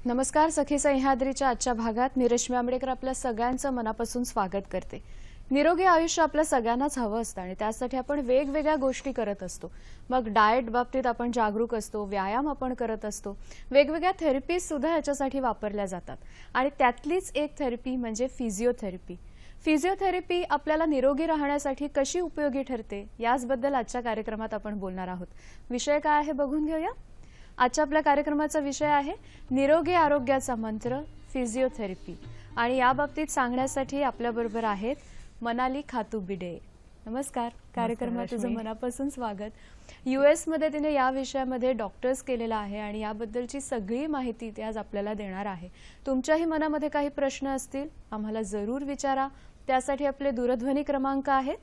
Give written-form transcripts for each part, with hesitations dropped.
नमस्कार. सखी सह्याद्रीच्या आजच्या भागात मी रश्मी आंबेडकर आपल्या सगळ्यांचं मनापासून स्वागत करते. निरोगी आयुष्य आपल्या सगळ्यांनाच हवं असतं आणि त्यासाठी आपण वेगवेगळ्या गोष्टी करत असतो. मग डाएट बाबतीत आपण जागरूक असतो, व्यायाम आपण करत असतो, वेगवेगळ्या थेरपीज सुद्धा याच्यासाठी वापरल्या जातात आणि त्यातलीच एक थेरपी म्हणजे फिजिओथेरपी. फिजिओथेरपी आपल्याला निरोगी राहण्यासाठी कशी उपयोगी ठरते याचबद्दल आजच्या कार्यक्रमात आपण बोलणार आहोत. विषय काय आहे बघून घेऊया. आजच्या आपल्या कार्यक्रमाचा विषय आहे निरोगी आरोग्याचा मंत्र फिजिओथेरपी आणि या बाबतीत सांगण्यासाठी आपल्याबरोबर आहेत मनाली खातू-बिडे. नमस्कार. कार्यक्रमात तुझं मनापासून स्वागत. US मध्ये तिने या विषयामध्ये डॉक्टर्स केलेला आहे आणि याबद्दलची सगळी माहिती ती आज आपल्याला देणार आहे. तुमच्याही मनामध्ये काही प्रश्न असतील आम्हाला जरूर विचारा. त्यासाठी आपले दूरध्वनी क्रमांक आहेत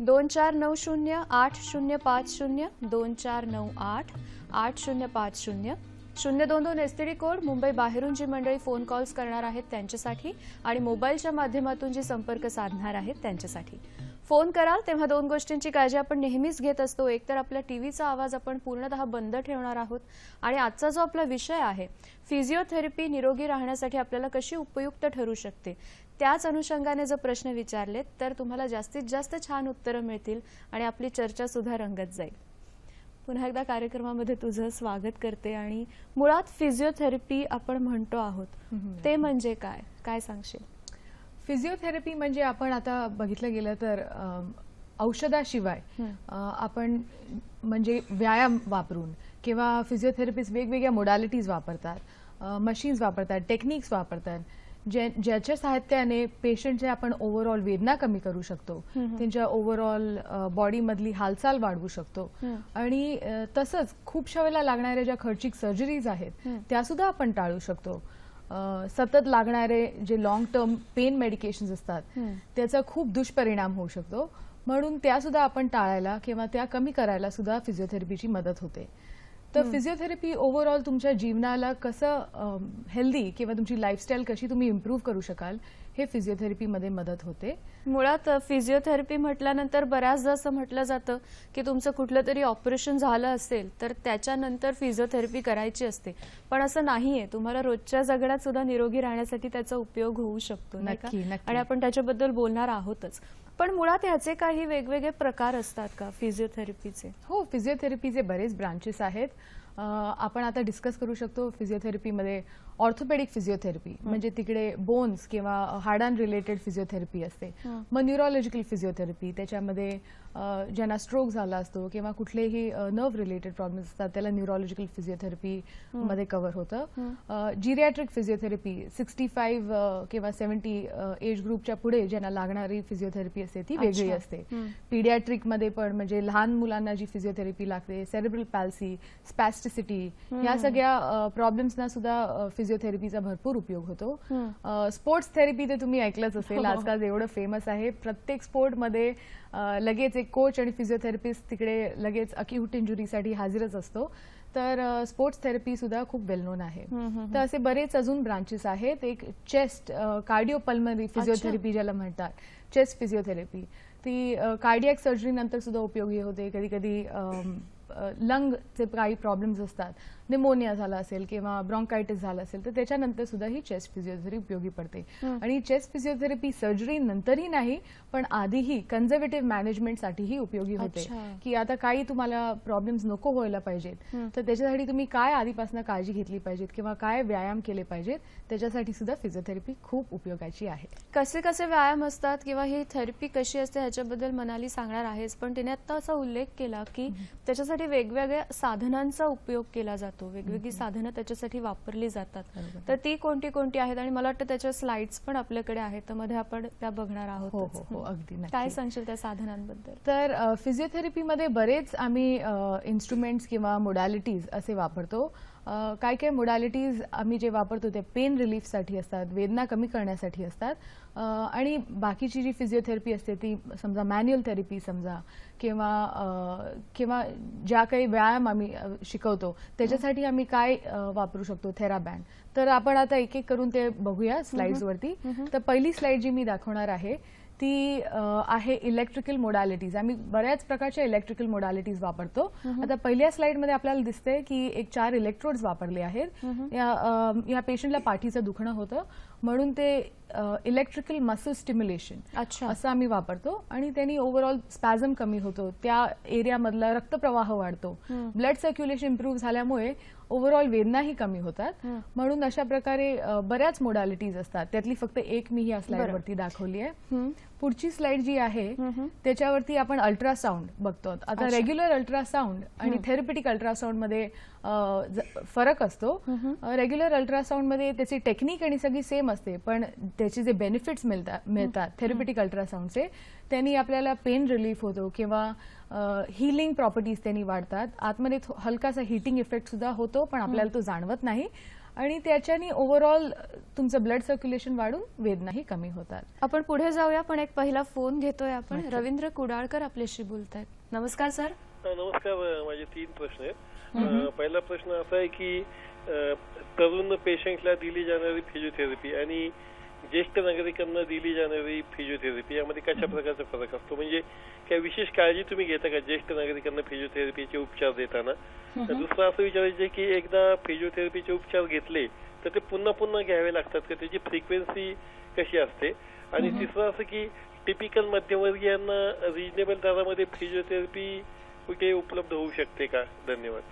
24908050 24988050 022 एसटीडी कोड. मुंबई बाहेरून जी मंडळी फोन कॉल्स करणार आहेत त्यांच्यासाठी आणि मोबाईलच्या माध्यमातून जी संपर्क साधणार आहेत त्यांच्यासाठी. फोन कराल तेव्हा दोन गोष्टींची काळजी आपण नेहमीच घेत असतो. एक तर आपल्या टीव्हीचा आवाज आपण पूर्णतः बंद ठेवणार आहोत आणि आजचा जो आपला विषय आहे फिजिओथेरपी निरोगी राहण्यासाठी आपल्याला कशी उपयुक्त ठरू शकते त्याच अनुषंगाने जर प्रश्न विचारलेत तर तुम्हाला जास्तीत जास्त छान उत्तरं मिळतील आणि आपली चर्चा सुद्धा रंगत जाईल. पुन्हा एकदा कार्यक्रमामध्ये तुझं स्वागत करते. आणि मुळात फिजिओथेरपी आपण म्हणतो आहोत ते म्हणजे काय, काय सांगशील? फिजिओथेरपी म्हणजे आपण आता बघितलं गेलं तर औषधाशिवाय आपण म्हणजे व्यायाम वापरून किंवा फिजिओथेरपिस्ट वेगवेगळ्या मोडॅलिटीज वापरतात, मशीन्स वापरतात, टेक्निक्स वापरतात ज्याच्या साहाय्याने पेशंटचे आपण ओव्हरऑल वेदना कमी करू शकतो, त्यांच्या ओव्हरऑल बॉडी मधली हालचाल वाढवू शकतो आणि तसंच खूपशा वेळेला लागणाऱ्या ज्या खर्चिक सर्जरीज आहेत त्या सुद्धा आपण टाळू शकतो. सतत लागणारे जे लॉंग टर्म पेन मेडिकेशन्स असतात त्याचा खूप दुष्परिणाम होऊ शकतो, म्हणून त्या सुद्धा आपण टाळायला किंवा त्या कमी करायला सुद्धा फिजिओथेरपीची मदत होते. तर फिजिओथेरपी ओव्हरऑल तुमच्या जीवनाला कसं हेल्दी किंवा तुमची लाईफस्टाईल कशी तुम्ही इम्प्रूव्ह करू शकाल हे फिजिओथेरपीमध्ये मदत होते. मुळात फिजिओथेरपी म्हटल्यानंतर बऱ्याचदा असं म्हटलं जातं की तुमचं कुठलं तरी ऑपरेशन झालं असेल तर त्याच्यानंतर फिजिओथेरपी करायची असते, पण असं नाहीये. तुम्हाला रोजच्या जगण्यात सुद्धा निरोगी राहण्यासाठी त्याचा उपयोग होऊ शकतो नाही का? आणि आपण त्याच्याबद्दल बोलणार आहोतच. पण मुळात ह्याचे काही वेगवेगळे प्रकार असतात का फिजिओथेरपीचे? हो, फिजिओथेरपीचे बरेच ब्रांचेस आहेत. आपण आता डिस्कस करू शकतो. फिजिओथेरपीमध्ये ऑर्थोपेडिक फिजिओथेरपी म्हणजे तिकडे बोन्स किंवा हाडां रिलेटेड फिजिओथेरपी असते. मग न्यूरोलॉजिकल फिजिओथेरपी त्याच्यामध्ये ज्यांना स्ट्रोक झाला असतो किंवा कुठलेही नर्व रिलेटेड प्रॉब्लेम्स असतात त्याला न्यूरोलॉजिकल फिजिओथेरपी मध्ये कव्हर होतं. जिरियाट्रिक फिजिओथेरपी 65 किंवा 70 एज ग्रुपच्या पुढे ज्यांना लागणारी फिजिओथेरपी असते ती वेगळी असते. पीडियाट्रिक मध्ये पण म्हणजे लहान मुलांना जी फिजिओथेरपी लागते, सेरेब्रल पॅल्सी, स्पॅस्टिसिटी या सगळ्या प्रॉब्लेम्सना सुद्धा फिजिओथेरपीचा भरपूर उपयोग होतो. स्पोर्ट्स थेरपी ते तुम्ही ऐकलंच असेल, आजकाल एवढं फेमस आहे. प्रत्येक स्पोर्टमध्ये लगेच एक कोच आणि फिजिओथेरपिस्ट तिकडे लगेच अक्यूट इंजुरीसाठी हजरच असतो. तर स्पोर्ट्स थेरपी सुद्धा खूप वेल नोन आहे. तर असे बरेच अजून ब्रांचेस आहेत. एक चेस्ट कार्डिओपल्मनरी फिजिओथेरपी ज्याला म्हणतात, चेस्ट फिजिओथेरपी ती कार्डियक सर्जरी नंतर सुद्धा उपयोगी होते. कधी कधी लंगचे काही प्रॉब्लेम्स असतात, निमोनिया झाला असेल किंवा ब्रॉन्कायटिस झाला असेल, तर त्याच्यानंतर सुद्धा ही चेस्ट फिजिओथेरपी उपयोगी पडते. आणि चेस्ट फिजिओथेरपी सर्जरी नंतरही नाही, पण आधीही कन्झर्वेटिव्ह मॅनेजमेंटसाठीही उपयोगी होते. अच्छा. की आता काही तुम्हाला प्रॉब्लेम्स नको व्हायला पाहिजेत, तर त्याच्यासाठी तुम्ही काय आधीपासून काळजी घेतली पाहिजेत किंवा काय व्यायाम केले पाहिजेत, त्याच्यासाठी सुद्धा फिजिओथेरपी खूप उपयोगाची आहे. कसे कसे व्यायाम असतात किंवा ही थेरपी कशी असते ह्याच्याबद्दल मनाली सांगणार आहेच, पण तिने आता असा उल्लेख केला की त्याच्यासाठी वेगवेगळ्या साधनांचा उपयोग केला जातो, वेगवेगळी साधनं त्याच्यासाठी वापरली जातात. तर ती कोणती कोणती आहेत आणि मला वाटतं त्याच्या स्लाइड्स पण आपल्याकडे आहेत, तर मध्ये आपण त्या बघणार आहोत. हो हो हो, अगदी नक्की. काय सांगशील त्या साधनांबद्दल? तर फिजिओथेरपीमध्ये बरेच आम्ही इन्स्ट्रुमेंट्स किंवा मोडॅलिटीज असे वापरतो. काय काय मोडॅलिटीज आम्ही जे वापरतो ते पेन रिलीफसाठी असतात, वेदना कमी करण्यासाठी असतात. आणि बाकीची जी फिजिओथेरपी असते ती समजा मॅन्युअल थेरपी समजा किंवा ज्या काही व्यायाम आम्ही शिकवतो त्याच्यासाठी आम्ही काय वापरू शकतो, थेराबँड. तर आपण आता एक एक करून ते बघूया स्लाइड्सवरती. तर पहिली स्लाइड जी मी दाखवणार आहे ती आहे इलेक्ट्रिकल मोडॅलिटीज. आम्ही बऱ्याच प्रकारच्या इलेक्ट्रिकल मोडॅलिटीज वापरतो. आता पहिल्या स्लाइडमध्ये आपल्याला दिसतंय की एक 4 इलेक्ट्रोड्स वापरले आहेत. या पेशंटला पाठीचं दुखणं होतं म्हणून ते इलेक्ट्रिकल मसल स्टिम्युलेशन असं आम्ही वापरतो आणि त्यांनी ओव्हरऑल स्पॅझम कमी होतो, त्या एरियामधला रक्तप्रवाह वाढतो, ब्लड सर्क्युलेशन इम्प्रूव्ह झाल्यामुळे ओव्हरऑल वेदनाही कमी होतात. म्हणून अशा प्रकारे बऱ्याच मोडॅलिटीज असतात, त्यातली फक्त एक मी या स्लाइडवरती दाखवली आहे. पुढची स्लाइड जी आहे त्याच्यावरती आपण अल्ट्रासाऊंड बघतो. आता रेग्युलर अल्ट्रासाऊंड आणि थेरपेटिक अल्ट्रासाऊंड मध्ये फरक असतो. रेग्युलर अल्ट्रासाऊंड मध्ये त्याची टेक्निक आणि सगळी सेम असते, पण त्याचे जे बेनिफिट्स मिळतात थेरपेटिक अल्ट्रासाऊंडचे, त्यांनी आपल्याला पेन रिलीफ होतो किंवा हिलिंग प्रॉपर्टीज त्यांनी वाढतात. आतमध्ये हलकासा हिटिंग इफेक्ट सुद्धा होतो, पण आपल्याला तो जाणवत नाही. आणि त्याच्याने ओव्हरऑल तुमचं ब्लड सर्क्युलेशन वाढून वेदनाही कमी होतात. आपण पुढे जाऊया, पण एक पहिला फोन घेतोय आपण. रवींद्र कुडाळकर आपल्याशी बोलतायत. नमस्कार सर. नमस्कार. माझे 3 प्रश्न आहेत. पहिला प्रश्न असा आहे की तरुण पेशंटला दिली जाणारी फिजिओथेरपी आणि ज्येष्ठ नागरिकांना दिली जाणारी फिजिओथेरपी यामध्ये कशा प्रकारचा फरक असतो, म्हणजे काय विशेष काळजी तुम्ही घेता का ज्येष्ठ नागरिकांना फिजिओथेरपीचे उपचार देताना? दुसरं असं विचारायचं की एकदा फिजिओथेरपीचे उपचार घेतले तर ते पुन्हा पुन्हा घ्यावे लागतात का, त्याची फ्रिक्वेन्सी कशी असते? आणि तिसरं असं की टिपिकल मध्यमवर्गीयांना रिजनेबल दरामध्ये फिजिओथेरपी कुठे उपलब्ध होऊ शकते का? धन्यवाद.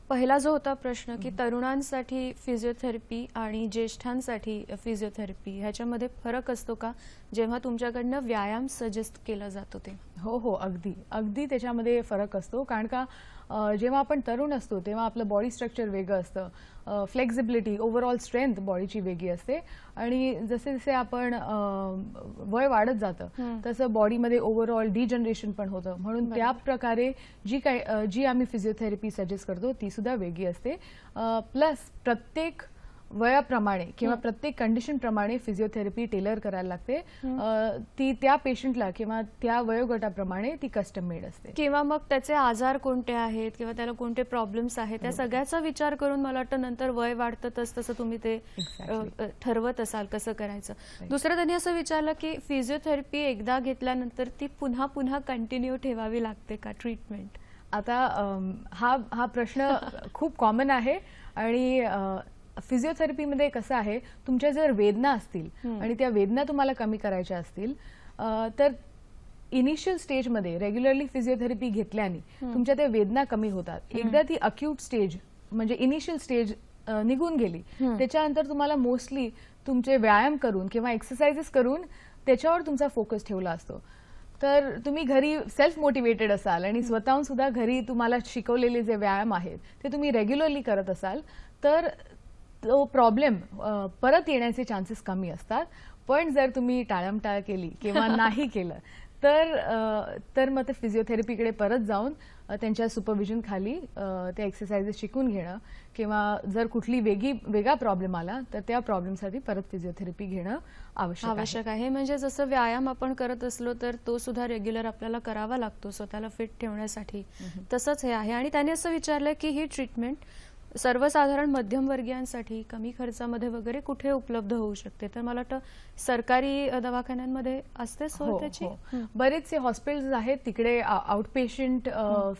पहिला जो होता प्रश्न की तरुणांसाठी फिजिओथेरपी आणि ज्येष्ठांसाठी फिजिओथेरपी ह्याच्यामध्ये फरक असतो का जेव्हा तुमच्याकडनं व्यायाम सजेस्ट केला जातो ते? हो हो, अगदी अगदी त्याच्यामध्ये फरक असतो. कारण का जेव्हा आपण तरुण असतो तेव्हा आपलं बॉडी स्ट्रक्चर वेगळं असतं, फ्लेक्झिबिलिटी ओव्हरऑल स्ट्रेंथ बॉडीची वेगळी असते. आणि जसे जसे आपण वय वाढत जातं तसं बॉडीमध्ये ओव्हरऑल डिजनरेशन पण होतं. म्हणून त्या प्रकारे जी आम्ही फिजिओथेरपी सजेस्ट करतो ती सुद्धा वेगळी असते. प्लस प्रत्येक वयाप्रमाणे किंवा प्रत्येक कंडिशन प्रमाणे फिजिओथेरपी टेलर करायला लागते. ती त्या पेशंटला किंवा त्या वयोगटाप्रमाणे ती कस्टम मेड असते. किंवा मग त्याचे आजार कोणते आहेत किंवा त्याला कोणते प्रॉब्लेम्स आहेत त्या सगळ्याचा विचार करून मला वाटतं नंतर वय वाढतं तसं तुम्ही ते ठरवत असाल कसं करायचं. दुसरं त्यांनी असं विचारलं की फिजिओथेरपी एकदा घेतल्यानंतर ती पुन्हा पुन्हा कंटिन्यू ठेवावी लागते का ट्रीटमेंट? आता हा प्रश्न खूप कॉमन आहे. आणि फिजिओथेरपीमध्ये कसं आहे, तुमच्या जर वेदना असतील आणि त्या वेदना तुम्हाला कमी करायच्या असतील तर इनिशियल स्टेजमध्ये रेग्युलरली फिजिओथेरपी घेतल्याने तुमच्या त्या वेदना कमी होतात. एकदा ती अक्यूट स्टेज म्हणजे इनिशियल स्टेज निघून गेली त्याच्यानंतर तुम्हाला मोस्टली तुमचे व्यायाम करून किंवा एक्सरसाइजेस करून त्याच्यावर तुमचा फोकस ठेवला असतो. तर तुम्ही घरी सेल्फ मोटिवेटेड असाल आणि स्वतःहून सुद्धा घरी तुम्हाला शिकवलेले जे व्यायाम आहेत ते तुम्ही रेग्युलरली करत असाल तर तो प्रॉब्लेम परत येण्याचे चान्सेस कमी असतात. पण जर तुम्ही टाळमटाळ केली किंवा नाही केलं तर मग ते फिजिओथेरपीकडे परत जाऊन त्यांच्या सुपरविजन खाली त्या एक्सरसाइजेस शिकून घेणं किंवा जर कुठली वेगळा प्रॉब्लेम आला तर त्या प्रॉब्लेमसाठी परत फिजिओथेरपी घेणं आवश्यक आहे. म्हणजे जसं व्यायाम आपण करत असलो तर तो सुद्धा रेग्युलर आपल्याला करावा लागतो स्वतःला फिट ठेवण्यासाठी, तसंच हे आहे. आणि त्याने असं विचारलं की ही ट्रीटमेंट सर्वसाधारण मध्यमवर्गीयांसाठी कमी खर्चामध्ये वगैरे कुठे उपलब्ध होऊ शकते? तर मला वाटतं सरकारी दवाखान्यांमध्ये असते सोय त्याची. बरेचसे हॉस्पिटल्स आहेत तिकडे आउट पेशंट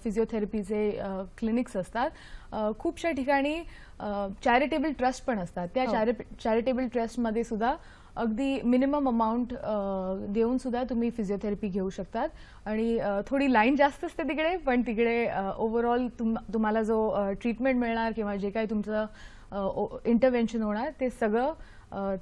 फिजिओथेरपीचे क्लिनिक्स असतात. खूपशा ठिकाणी चॅरिटेबल ट्रस्ट पण असतात. त्या चॅरिटेबल ट्रस्टमध्ये सुद्धा अगदी मिनिमम अमाऊंट देऊन सुद्धा तुम्ही फिजिओथेरपी घेऊ शकतात. आणि थोडी लाईन जास्त असते तिकडे, पण तिकडे ओव्हरऑल तुम्हाला जो ट्रीटमेंट मिळणार किंवा जे काही तुमचं इंटरव्हेन्शन होणार ते सगळं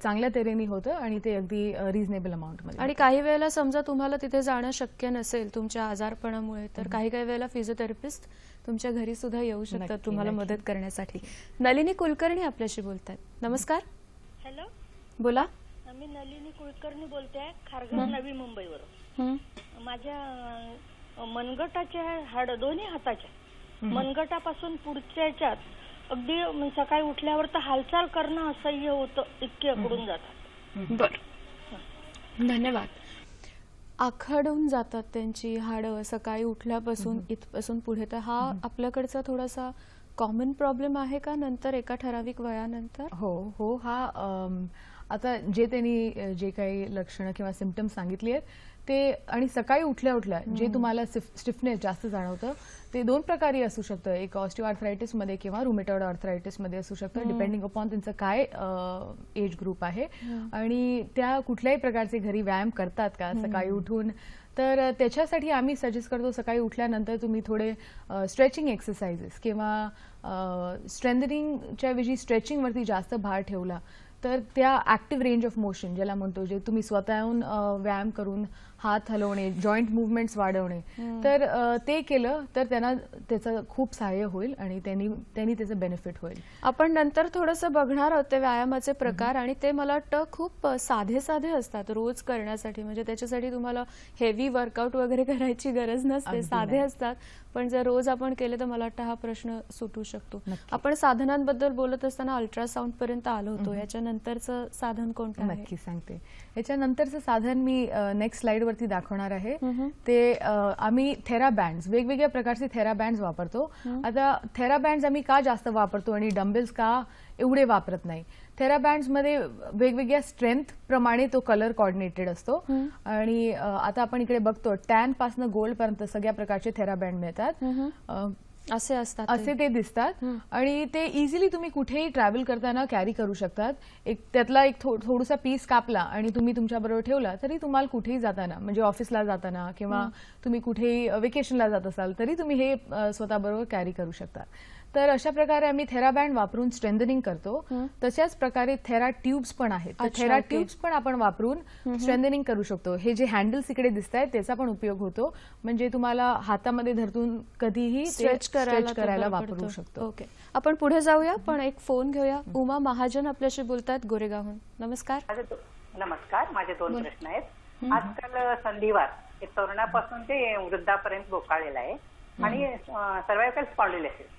चांगल्या तऱ्हेने होतं आणि ते अगदी रिझनेबल अमाऊंटमध्ये. आणि काही वेळेला समजा तुम्हाला तिथे जाणं शक्य नसेल तुमच्या आजारपणामुळे, तर काही वेळेला फिजिओथेरपिस्ट तुमच्या घरी सुद्धा येऊ शकतात तुम्हाला मदत करण्यासाठी. नलिनी कुलकर्णी आपल्याशी बोलतात. नमस्कार. हॅलो, बोला. मी नलिनी कुलकर्णी बोलते आहे, खारघर, नवी मुंबईवरून. माझ्या मनगटाच्या हाड, दोन्ही हाताच्या मनगटापासून पुढच्या याच्यात अगदी सकाळी उठल्यावर तर हालचाल करणं असह्य होतं, इतके अकडून जातात. बरं, धन्यवाद. आखडून जातात त्यांची हाडं सकाळी उठल्यापासून इथपासून पुढे. तर हा आपल्याकडचा थोडासा कॉमन प्रॉब्लेम आहे का नंतर एका ठराविक वयानंतर? हो, हा आता जे त्यांनी जे काही लक्षणं किंवा सिम्पटम्स सांगितली आहेत ते, आणि सकाळी उठल्या उठल्या जे तुम्हाला स्टिफनेस जास्त जाणवतं ते दोन प्रकारे असू शकतं. एक ऑस्टिओआर्थरायटिसमध्ये किंवा रुमेटॉइड आर्थरायटिसमध्ये असू शकतं, डिपेंडिंग अपॉन त्यांचं काय एज ग्रुप आहे आणि त्या कुठल्याही प्रकारचे घरी व्यायाम करतात का सकाळी उठून. तर त्याच्यासाठी आम्ही सजेस्ट करतो सकाळी उठल्यानंतर तुम्ही थोडे स्ट्रेचिंग एक्सरसाइजेस किंवा स्ट्रेंथनिंगच्या ऐवजी स्ट्रेचिंगवरती जास्त भार ठेवला तर त्या ऍक्टिव्ह रेंज ऑफ मोशन ज्याला म्हणतो, जे तुम्ही स्वतःहून व्यायाम करून हात हलवणे, जॉईंट मुवमेंट्स वाढवणे, तर ते केलं तर त्यांना त्याचं खूप सहाय्य होईल आणि त्यांनी त्याचं बेनिफिट होईल. आपण नंतर थोडंसं बघणार आहोत ते व्यायामाचे प्रकार, आणि ते मला वाटतं खूप साधे साधे असतात रोज करण्यासाठी. म्हणजे त्याच्यासाठी तुम्हाला हेवी वर्कआउट वगैरे करायची गरज नसते, साधे असतात. पण जर रोज आपण केले तर मला वाटतं हा प्रश्न सुटू शकतो. आपण साधनांबद्दल बोलत असताना अल्ट्रासाऊंड पर्यंत आलो होतो. याच्यानंतरचं साधन कोणतं आहे? नक्की सांगते. याच्यानंतरचं साधन मी नेक्स्ट स्लाइड वरती दाखवणार आहे. ते आम्ही थेराबँड्स, वेगवेगळ्या प्रकारचे थेराबँड्स वापरतो. आता थेराबँड्स आम्ही का जास्त वापरतो आणि डंबेल्स का एवढे वापरत नाही? थेराबँड्स मध्ये वेगवेगळ्या स्ट्रेंथ प्रमाणे तो कलर कोऑर्डिनेटेड असतो. आणि आता आपण इकडे बघतो टॅन पासून गोल्ड पर्यंत सगळ्या प्रकारचे थेराबँड मिळतात. असे असतात, असे ते दिसतात आणि ते इझिली तुम्ही कुठेही ट्रॅव्हल करताना कॅरी करू शकतात. त्यातला एक थोडासा पीस कापला आणि तुम्ही तुमच्याबरोबर ठेवला तरी तुम्हाला कुठेही जाताना, म्हणजे ऑफिसला जाताना किंवा तुम्ही कुठेही वेकेशनला जात असाल तरी तुम्ही हे स्वतःबरोबर कॅरी करू शकता. तर अशा प्रकारे आम्ही थेराबँड वापरून स्ट्रेंथनिंग करतो. तशाच प्रकारे थेरा ट्यूब्स पण आहेत. तर थेरा ट्यूब्स पण आपण वापरून स्ट्रेंथनिंग करू शकतो. हे जे हँडल्स इकडे दिसत आहेत त्याचा पण उपयोग होतो. म्हणजे तुम्हाला हातामध्ये धरून कधीही स्ट्रेच करायला वापरू शकतो. ओके, आपण पुढे जाऊया, पण एक फोन घेऊया. उमा महाजन आपल्याशी बोलतात गोरेगावहून. नमस्कार. नमस्कार, माझे दोन प्रश्न आहेत. आजकाल संधिवात हे तरुणापासून ते वृद्धापर्यंत बोकाळलेला आहे आणि सर्वायकल स्पॉन्डिलोसिस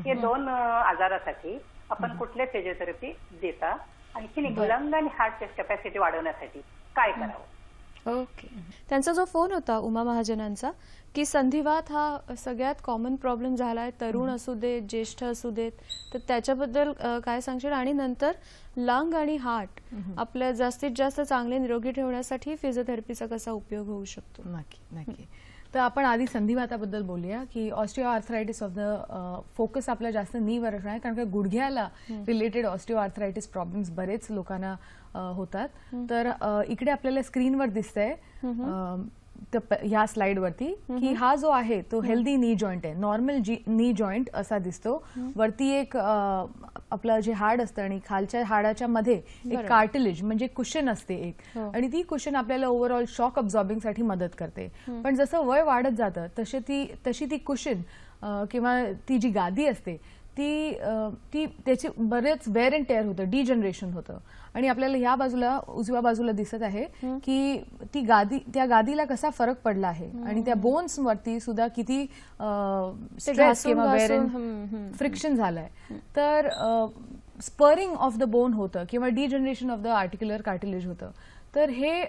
हे दोन आजारासाठी आपण कुठले फिजिओथेरपी देता? आणखी लंग आणि हार्ट कॅपॅसिटी वाढवण्यासाठी काय करावं? ओके, त्यांचा जो फोन होता उमा महाजनांचा की संधिवात हा सगळ्यात कॉमन प्रॉब्लेम झालाय, तरुण असू देत, ज्येष्ठ असू देत, तर त्याच्याबद्दल काय सांगशील? आणि नंतर लंग आणि हार्ट आपल्या जास्तीत जास्त चांगले निरोगी ठेवण्यासाठी फिजिओथेरपीचा कसा उपयोग होऊ शकतो? नक्की. तर आपण आधी संधिवाताबद्दल बोलूया की ऑस्टिओआर्थरायटिस ऑफ द फोकस आपला जास्त नीवर असणार आहे, कारण का गुडघ्याला रिलेटेड ऑस्टिओआर्थरायटिस प्रॉब्लेम्स बरेच लोकांना होतात. तर इकडे आपल्याला स्क्रीनवर दिसतंय ह्या स्लाइड वरती की हा जो आहे तो हेल्दी नी जॉईंट आहे, नॉर्मल नी जॉईंट असा दिसतो. वरती एक आपलं जे हाड असतं आणि खालच्या हाडाच्या मध्ये एक कार्टिलेज म्हणजे कुशन असते एक, आणि ती कुशन आपल्याला ओव्हरऑल शॉक अब्झॉर्बिंग साठी मदत करते. पण जसं वय वाढत जातं तशी ती कुशन किंवा ती जी गादी असते ती त्याची बरेच वेअर अँड टेअर होतं, डिजनरेशन होतं. आणि आपल्याला ह्या बाजूला उजव्या बाजूला दिसत आहे की त्या गादीला कसा फरक पडला आहे आणि त्या बोन्स वरती सुद्धा किती स्ट्रेस किंवा वेअर अँड फ्रिक्शन झालंय. तर स्परिंग ऑफ द बोन होतं किंवा डिजनरेशन ऑफ द आर्टिक्युलर कार्टिलेज होतं. तर हे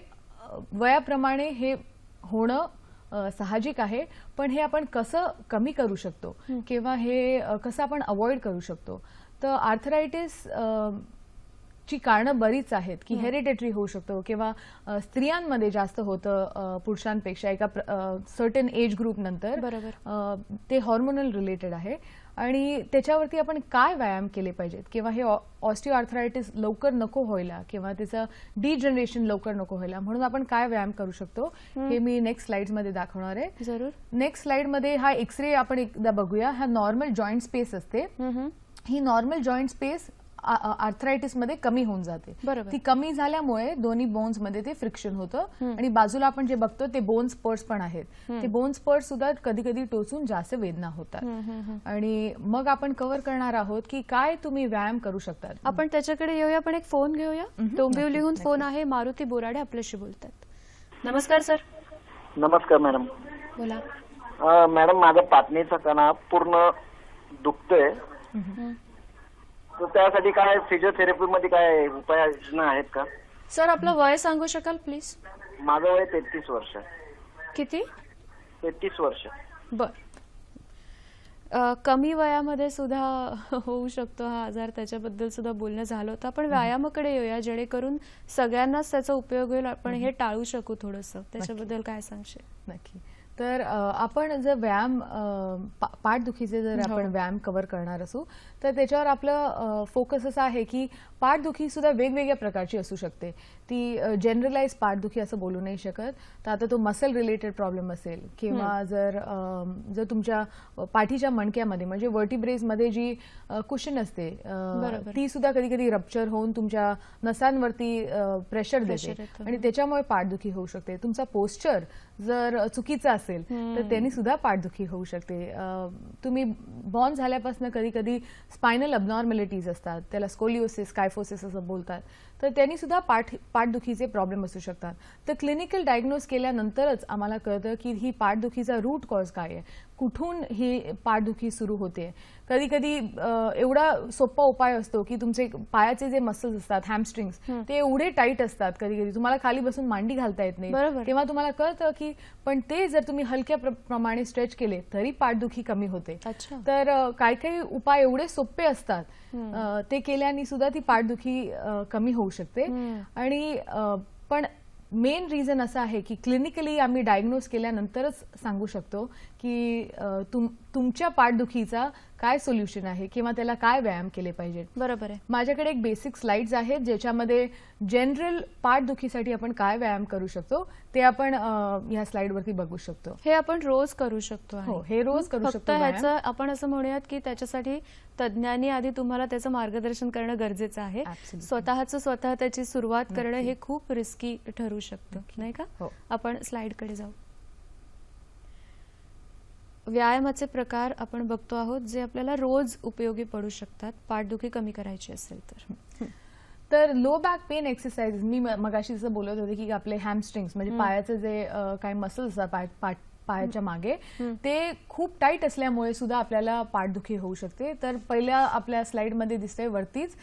वयाप्रमाणे हे होणं साहजिक आहे, पण हे आपण कसं कमी करू शकतो किंवा हे कसं आपण अवॉइड करू शकतो. तर आर्थरायटिस ची कारणं बरीच आहेत की हेरिडेटरी होऊ शकतो किंवा स्त्रियांमध्ये जास्त होतं पुरुषांपेक्षा एका सर्टन एज ग्रुप नंतर. बरोबर. ते हॉर्मोनल रिलेटेड आहे आणि त्याच्यावरती आपण काय व्यायाम केले पाहिजेत किंवा हे ऑस्टिओआर्थरायटिस लवकर नको व्हायला किंवा त्याचं डिजनरेशन लवकर नको व्हायला म्हणून आपण काय व्यायाम करू शकतो हे मी नेक्स्ट स्लाइड्स मध्ये दाखवणार आहे. जरूर. नेक्स्ट स्लाइड मध्ये हा एक्सरे आपण एकदा बघूया. हा नॉर्मल जॉईंट स्पेस असते. ही नॉर्मल जॉईंट स्पेस आर्थरायटिस मध्ये कमी होऊन जाते. बरोबर. ती कमी झाल्यामुळे दोन्ही बोन्स मध्ये ते फ्रिक्शन होतं आणि बाजूला आपण जे बघतो ते बोन स्पर्स पण आहेत. ते बोन स्पर्स सुद्धा कधी कधी टोचून जास्त वेदना होतात आणि मग आपण कव्हर करणार आहोत की काय तुम्ही व्यायाम करू शकतात. आपण त्याच्याकडे येऊया. आपण एक फोन घेऊया. डोंबिवलीहून फोन आहे. मारुती बोराडे आपल्याशी बोलतात. नमस्कार सर. नमस्कार मॅडम. बोला. मॅडम माझा पाटणीचा कणा पूर्ण दुखतोय, तर त्यासाठी काय फिजिओथेरपी मध्ये काय उपाययोजना आहेत का? सर आपलं वय सांगू शकाल प्लीज? माझं वय 33 वर्ष. किती? 33 वर्ष. बर. कमी वयामध्ये सुद्धा होऊ शकतो हा आजार, त्याच्याबद्दल सुद्धा बोलणं झालं होतं. आपण व्यायामाकडे येऊया जेणेकरून सगळ्यांनाच त्याचा उपयोग होईल, आपण हे टाळू शकू थोडंसं. त्याच्याबद्दल काय सांगशील? नक्की. तर आपण जर व्यायाम पाठदुखीचे जर आपण व्यायाम कव्हर करणार असू तर त्याच्यावर आपलं फोकस असं आहे की पाठदुखी सुद्धा वेगवेगळ्या प्रकारची असू शकते. ती जनरलाइज पाठदुखी असं बोलू नाही शकत. तर आता तो मसल रिलेटेड प्रॉब्लेम असेल किंवा जर तुमच्या पाठीच्या मणक्यामध्ये म्हणजे वर्टिब्रेजमध्ये जी कुशन असते ती सुद्धा कधी कधी रप्चर होऊन तुमच्या नसांवरती प्रेशर देते आणि त्याच्यामुळे पाठदुखी होऊ शकते. तुमचा पोस्चर जर चुकीचा असेल तर त्यांनी सुद्धा पाठदुखी होऊ शकते. तुम्ही बॉर्न झाल्यापासून कधी कधी स्पायनल अबनॉर्मॅलिटीज असतात, त्याला स्कोलिओसिस कायफोसिस असं बोलतात, तर त्यांनी सुद्धा पाठदुखीचे प्रॉब्लेम असू शकतात. तर क्लिनिकल डायग्नोज केल्यानंतरच आम्हाला कळतं की ही पाठदुखीचा रूट कॉज काय आहे, कुठून ही पाठदुखी सुरू होते. कधी कधी एवढा सोपा उपाय असतो की तुमचे पायाचे जे मसल्स असतात हॅमस्ट्रिंग्स ते एवढे टाईट असतात कधी कधी तुम्हाला खाली बसून मांडी घालता येत नाही. तेव्हा तुम्हाला कळतं की पण ते जर तुम्ही हलक्या प्रमाणे स्ट्रेच केले तरी पाठदुखी कमी होते. तर काही काही उपाय एवढे सोपे असतात ते केल्याने सुद्धा ती पाठदुखी कमी होऊ शकते. आणि पण मेन रिझन असं आहे की क्लिनिकली आम्ही डायग्नोज केल्यानंतरच सांगू शकतो की तुमच्या पाठदुखीचा काय सोल्युशन आहे किंवा त्याला काय व्यायाम केले पाहिजेत. बरोबर आहे. माझ्याकडे एक बेसिक स्लाइड्स आहेत ज्याच्यामध्ये जनरल पाठदुखीसाठी आपण काय व्यायाम करू शकतो ते आपण या स्लाइड वरती बघू शकतो. हे आपण रोज करू शकतो. हो, हे रोज करू शकतो. ह्याचं आपण असं म्हणूयात की त्याच्यासाठी तज्ज्ञांनी आधी तुम्हाला त्याचं मार्गदर्शन करणं गरजेचं आहे. स्वतः त्याची सुरुवात करणं हे खूप रिस्की ठरू शकतं, नाही का? आपण स्लाइडकडे जाऊ. व्यायामाचे प्रकार आपण बघतो आहोत जे आपल्याला रोज उपयोगी पडू शकतात पाठदुखी कमी करायची असेल तर. तर लो बॅक पेन एक्सरसाइज मी मगाशी जसं बोलत होते की आपले हॅमस्ट्रिंग्स म्हणजे पायाचे जे काही मसल्स असतात पायाच्या मागे ते खूप टाईट असल्यामुळे सुद्धा आपल्याला पाठदुखी होऊ शकते. तर पहिल्या आपल्या स्लाइडमध्ये दिसतंय वरतीच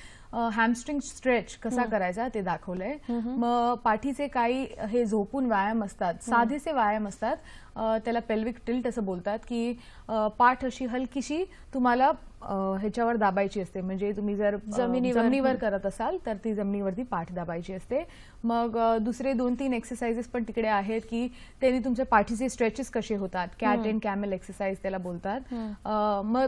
हॅमस्ट्रिंग स्ट्रेच कसा करायचा ते दाखवलंय. मग पाठीचे काही हे झोपून व्यायाम असतात, साधेसे व्यायाम असतात, त्याला पेल्विक टिल्ट असं बोलतात की पाठ अशी हलकीशी तुम्हाला ह्याच्यावर दाबायची असते. म्हणजे तुम्ही जर जमिनीवर करत असाल तर ती जमिनीवरती पाठ दाबायची असते. मग दुसरे 2-3 एक्सरसाइजेस पण तिकडे आहेत की त्यांनी तुमच्या पाठीचे स्ट्रेचेस कसे होतात, कॅट अँड कॅमेल एक्सरसाइज त्याला बोलतात. मग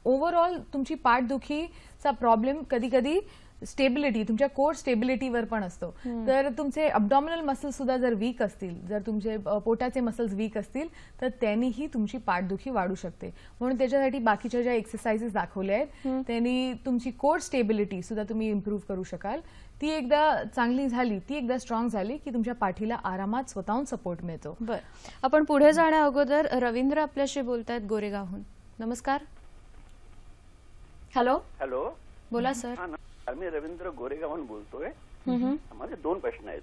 ओव्हरऑल तुमची पाठदुखीचा प्रॉब्लेम कधी कधी स्टेबिलिटी तुमच्या कोर स्टेबिलिटीवर पण असतो. तर तुमचे अबडॉमिनल मसल्स सुद्धा जर वीक असतील, जर तुमचे पोटाचे मसल्स वीक असतील तर त्यांनीही तुमची पाठदुखी वाढू शकते. म्हणून त्याच्यासाठी बाकीच्या ज्या एक्सरसाइजेस दाखवल्या आहेत त्यांनी तुमची कोर स्टेबिलिटी सुद्धा तुम्ही इम्प्रूव्ह करू शकाल. ती एकदा चांगली झाली, ती एकदा स्ट्रॉंग झाली की तुमच्या पाठीला आरामात स्वतःहून सपोर्ट मिळतो. बरं, आपण पुढे जाण्या अगोदर रवींद्र आपल्याशी बोलतायत गोरेगावहून. नमस्कार. हॅलो. बोला सर. मी रवींद्र गोरेगावहून बोलतोय. माझे 2 प्रश्न आहेत.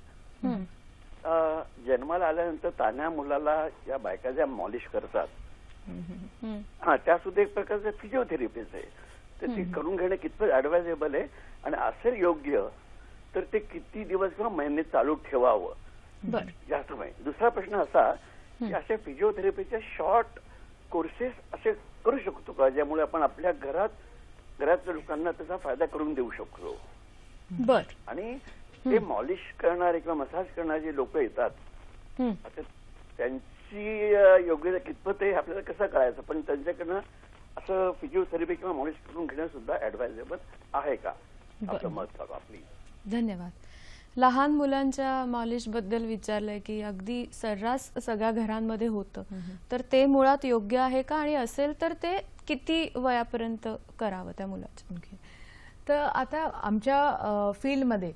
जन्माला आल्यानंतर तान्ह्या मुलाला या बायका ज्या मॉलिश करतात त्या सुद्धा एक प्रकारचं फिजिओथेरपीच आहे. तर ती करून घेणं कितपत ऍडवायझेबल आहे आणि असेल योग्य तर ते किती दिवस किंवा महिने चालू ठेवावं जास्त माहिती. दुसरा प्रश्न असा की अशा फिजिओथेरपीचे शॉर्ट कोर्सेस असे करू शकतो का, ज्यामुळे आपण आपल्या घरातल्या लोकांना त्याचा फायदा करून देऊ शकतो. बर. आणि ते मॉलिश करणारे किंवा मसाज करणारे जे लोक येतात, आता त्यांची योग्यता कितपत आहे आपल्याला कसं कळायचं, पण त्यांच्याकडनं असं फिजिओथेरपी किंवा मॉलिश करून घेणं सुद्धा ऍडवायझेबल आहे का, आपलं मत सांगा प्लीज. धन्यवाद. लहान मुलांच्या मॉलिश बद्दल विचारलंय की अगदी सर्रास सगळ्या घरांमध्ये होतं, तर ते मुळात योग्य आहे का, आणि असेल तर ते किती वयापर्यंत करावं त्या मुलाचं? ओके. तर आता आमच्या फील्डमध्ये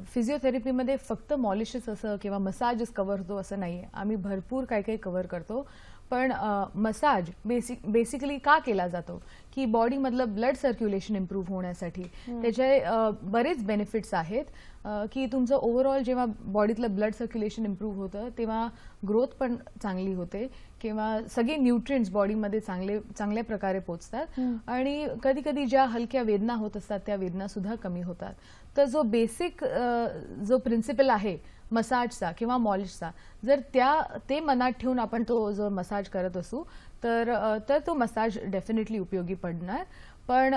फिजिओथेरपीमध्ये फक्त मॉलिशच असं किंवा मसाजच कव्हर होतो असं नाही आहे. आम्ही भरपूर काही काही कव्हर करतो. पण मसाज बेसिकली का केला जातो की बॉडीमधलं ब्लड सर्क्युलेशन इम्प्रूव्ह होण्यासाठी. त्याचे बरेच बेनिफिट्स आहेत की तुमचं ओव्हरऑल जेव्हा बॉडीतलं ब्लड सर्क्युलेशन इम्प्रूव्ह होतं तेव्हा ग्रोथ पण चांगली होते किंवा सगळे न्यूट्रिएंट्स बॉडीमध्ये चांगल्या प्रकारे पोचतात आणि कधी कधी ज्या हलक्या वेदना होत असतात त्या वेदना सुद्धा कमी होतात. तर जो बेसिक जो प्रिन्सिपल आहे मसाजचा किंवा मॉलिशचा, जर ते मनात ठेवून आपण तो जो मसाज करत असू तर तो मसाज डेफिनेटली उपयोगी पडणार. पण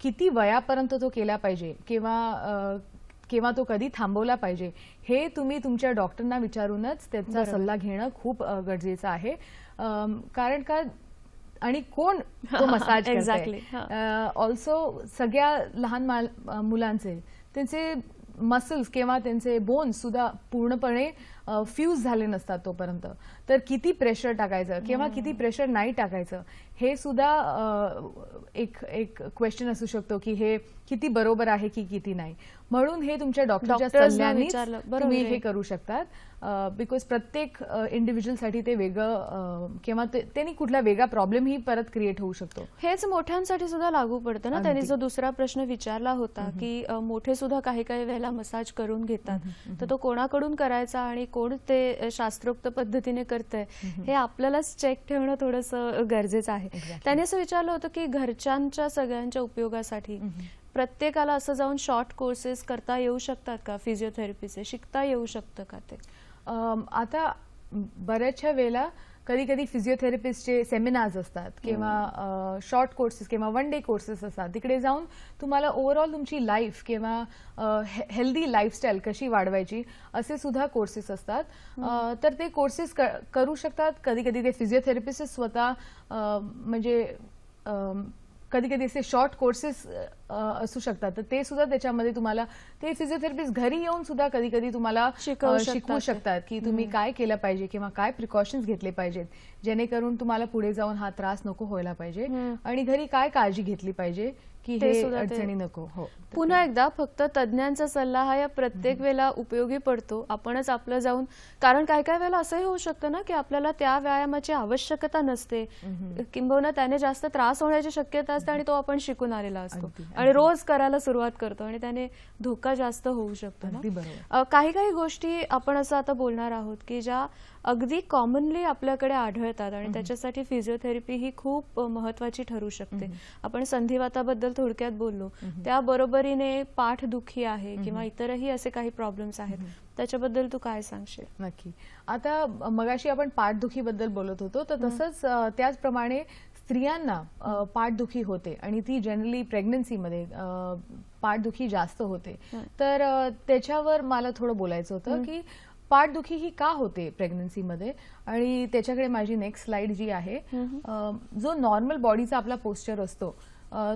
किती वयापर्यंत तो केला पाहिजे किंवा तो कधी थांबवला पाहिजे हे तुम्ही तुमच्या डॉक्टरना विचारूनच त्याचा सल्ला घेणं खूप गरजेचं आहे. कारण का आणि कोण तो मसाज एक्झॅक्टली. ऑल्सो सगळ्या लहान मुलांचे त्यांचे मसल्स किंवा त्यांचे बोन्स सुद्धा पूर्णपणे फ्यूज झाले नसतात तोपर्यंत. तर किती प्रेशर टाकायचं किंवा किती प्रेशर नाही टाकायचं हे सुद्धा एक क्वेश्चन असू शकतो की हे किती बरोबर आहे की किती नाही. म्हणून हे तुमच्या डॉक्टरच्या सल्ल्याने तुम्ही हे करू शकतात. बिकॉज प्रत्येक इंडिव्हिज्युअलसाठी ते वेगळं किंवा त्यांनी कुठला वेगळा प्रॉब्लेम ही परत क्रिएट होऊ शकतो. हेच मोठ्यांसाठी सुद्धा लागू पडतं ना. त्यांनी जो दुसरा प्रश्न विचारला होता की मोठे सुद्धा काही काही वेळेला मसाज करून घेतात, तर तो कोणाकडून करायचा आणि कोण ते शास्त्रोक्त पद्धतीने करतंय हे आपल्यालाच चेक ठेवणं थोडंसं गरजेचं आहे. त्यांनी असं विचारलं होतं की घरच्यांच्या सगळ्यांच्या उपयोगासाठी प्रत्येकाला असं जाऊन शॉर्ट कोर्सेस करता येऊ शकतात का, फिजिओथेरपीचे शिकता येऊ शकतं का ते? आता बऱ्याचशा वेळेला कधी कधी फिजिओथेरपिस्टचे सेमिनार्स असतात किंवा शॉर्ट कोर्सेस किंवा वन डे कोर्सेस असतात. तिकडे जाऊन तुम्हाला ओव्हरऑल तुमची लाईफ किंवा हेल्दी लाईफस्टाईल कशी वाढवायची असे सुद्धा कोर्सेस असतात. तर ते कोर्सेस करू शकतात. कधी कधी ते फिजिओथेरपिस्ट स्वतः म्हणजे कधी कधी असे शॉर्ट कोर्सेस असू शकतात. तर ते सुद्धा त्याच्यामध्ये तुम्हाला ते फिजिओथेरपिस्ट घरी येऊन सुद्धा कधी कधी तुम्हाला शिकवू शकतात की तुम्ही काय केलं पाहिजे किंवा काय प्रिकॉशन्स घेतले पाहिजेत जेणेकरून तुम्हाला पुढे जाऊन हा त्रास नको व्हायला पाहिजे आणि घरी काय काळजी घेतली पाहिजे की हे अडचणी नको. हो, पुन्हा एकदा फक्त तज्ज्ञांचा सल्ला हा या प्रत्येक वेळेला उपयोगी पडतो. आपणच आपलं जाऊन, कारण काय काय वेळेला असंही होऊ शकतं ना की आपल्याला त्या व्यायामाची आवश्यकता नसते, किंबहुना त्याने जास्त त्रास होण्याची शक्यता असते आणि तो आपण शिकून आलेला असतो आणि रोज करायला सुरुवात करतो आणि त्याने धोका जास्त होऊ शकतो ना. काही काही गोष्टी आपण असं आता बोलणार आहोत की ज्या अगदी कॉमनली आपल्याकडे आढळतात आणि त्याच्यासाठी फिजिओथेरपी ही खूप महत्वाची ठरू शकते. आपण संधिवाताबद्दल थोडक्यात बोललो, त्या बरोबरीने पाठदुखी आहे किंवा इतरही असे काही प्रॉब्लेम्स आहेत, त्याच्याबद्दल तू काय सांगशील? नक्की. आता मगाशी आपण पाठदुखीबद्दल बोलत होतो, तर तसंच त्याचप्रमाणे स्त्रियांना पाठदुखी होते आणि ती जनरली प्रेग्नन्सीमध्ये पाठदुखी जास्त होते. तर त्याच्यावर मला थोडं बोलायचं होतं की पाठदुखी ही का होते प्रेग्नन्सीमध्ये. आणि त्याच्याकडे माझी नेक्स्ट स्लाइड जी आहे, जो नॉर्मल बॉडीचा आपला पोस्चर असतो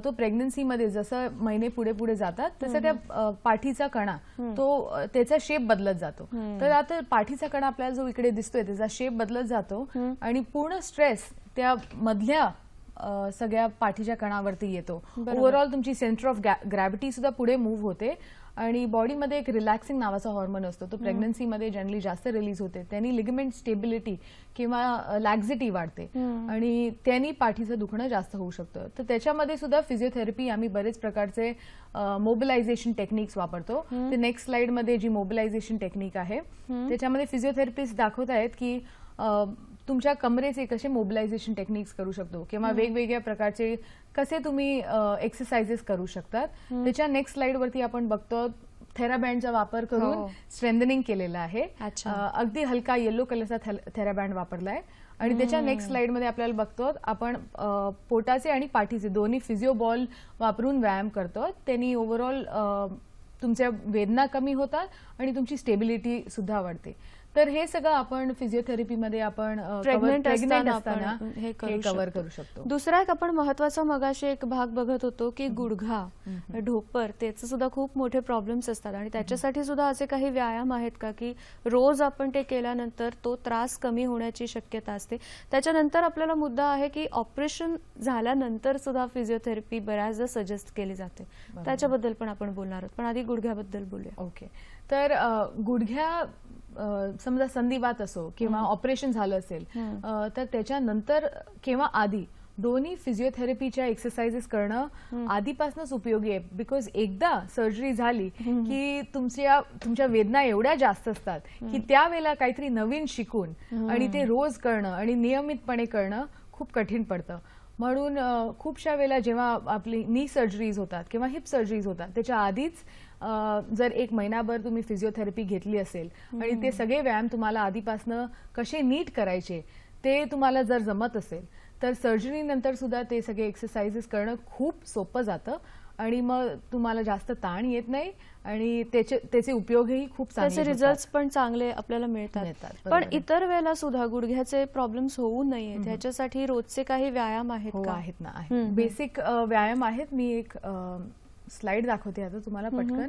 तो प्रेग्नन्सीमध्ये जसं महिने पुढे पुढे जातात तसं त्या पाठीचा कणा तो त्याचा शेप बदलत जातो. तर आता पाठीचा कणा आपल्याला जो इकडे दिसतोय त्याचा शेप बदलत जातो आणि पूर्ण स्ट्रेस त्या मधल्या सगळ्या पाठीच्या कणावरती येतो. ओव्हरऑल तुमची सेंटर ऑफ ग्रॅव्हिटी सुद्धा पुढे मूव्ह होते आणि बॉडीमध्ये एक रिलॅक्सिंग नावाचा हॉर्मोन असतो, तो प्रेग्नन्सीमध्ये जनरली जास्त रिलीज होते. त्यांनी लिगमेंट स्टेबिलिटी किंवा लॅक्झिटी वाढते आणि त्यांनी पाठीचं दुखणं जास्त होऊ शकतं. तर त्याच्यामध्ये सुद्धा फिजिओथेरपी आम्ही बरेच प्रकारचे मोबिलायझेशन टेक्निक्स वापरतो. ते नेक्स्ट स्लाइडमध्ये जी मोबिलायझेशन टेक्निक आहे त्याच्यामध्ये फिजिओथेरपिस्ट दाखवत आहेत की तुमच्या कमरेचे कसे मोबिलायझेशन टेक्निक्स करू शकतो किंवा वेगवेगळ्या प्रकारचे कसे तुम्ही एक्सरसाइजेस करू शकतात. त्याच्या नेक्स्ट स्लाइडवरती आपण बघतो थेराबँडचा वापर करून स्ट्रेंथनिंग केलेला आहे. अच्छा. अगदी हलका येलो कलरचा थेराबँड वापरलाय आणि त्याच्या नेक्स्ट स्लाइड मध्ये आपल्याला बघतो आपण पोटाचे आणि पाठीचे दोन्ही फिजिओ बॉल वापरून व्यायाम करतो. त्यांनी ओव्हरऑल तुमच्या वेदना कमी होतात आणि तुमची स्टेबिलिटी सुद्धा वाढते. तर हे सगळं आपण फिजिओथेरपीमध्ये आपण प्रेग्नंट असताना आपण हे कव्हर करू शकतो. दुसरा एक आपण महत्वाचा मगाशी एक भाग बघत होतो की गुडघा, ढोपर, त्याचे सुद्धा खूप मोठे प्रॉब्लेम्स असतात आणि त्याच्यासाठी सुद्धा असे काही व्यायाम आहेत का की रोज आपण ते केल्यानंतर तो त्रास कमी होण्याची शक्यता असते? त्याच्यानंतर आपल्याला मुद्दा आहे की ऑपरेशन झाल्यानंतर सुद्धा फिजिओथेरपी बऱ्याचदा सजेस्ट केली जाते. त्याच्याबद्दल पण आपण बोलणार आहोत, पण आधी गुडघ्याबद्दल बोलूया. ओके. तर गुडघ्या समजा संधिवात असो किंवा ऑपरेशन झालं असेल तर त्याच्यानंतर किंवा आधी दोन्ही फिजिओथेरपीच्या एक्सरसाइजेस करणं आधीपासूनच उपयोगी आहे. बिकॉज एकदा सर्जरी झाली की तुमच्या वेदना एवढ्या जास्त असतात की त्यावेळेला काहीतरी नवीन शिकून आणि ते रोज करणं आणि नियमितपणे करणं खूप कठीण पडतं. म्हणून खूपशा वेळेला जेव्हा आपली नी सर्जरीज होतात किंवा हिप सर्जरीज होतात त्याच्या आधीच जर एक महिनाभर तुम्ही फिजिओथेरपी घेतली असेल आणि ते सगळे व्यायाम तुम्हाला आधीपासनं कसे नीट करायचे ते तुम्हाला जर जमत असेल तर सर्जरी नंतर सुद्धा ते सगळे एक्सरसाइजेस करणं खूप सोपं जातं आणि मग तुम्हाला जास्त ताण येत नाही आणि त्याचे उपयोगही खूप चांगले त्याचे रिझल्ट्स पण चांगले आपल्याला मिळतात. पण इतर वेळेला सुद्धा गुडघ्याचे प्रॉब्लेम्स होऊ नयेत ह्याच्यासाठी रोजचे काही व्यायाम आहेत का? आहेत ना. बेसिक व्यायाम आहेत. मी एक स्लाइड दाखवते आता तुम्हाला पटकन.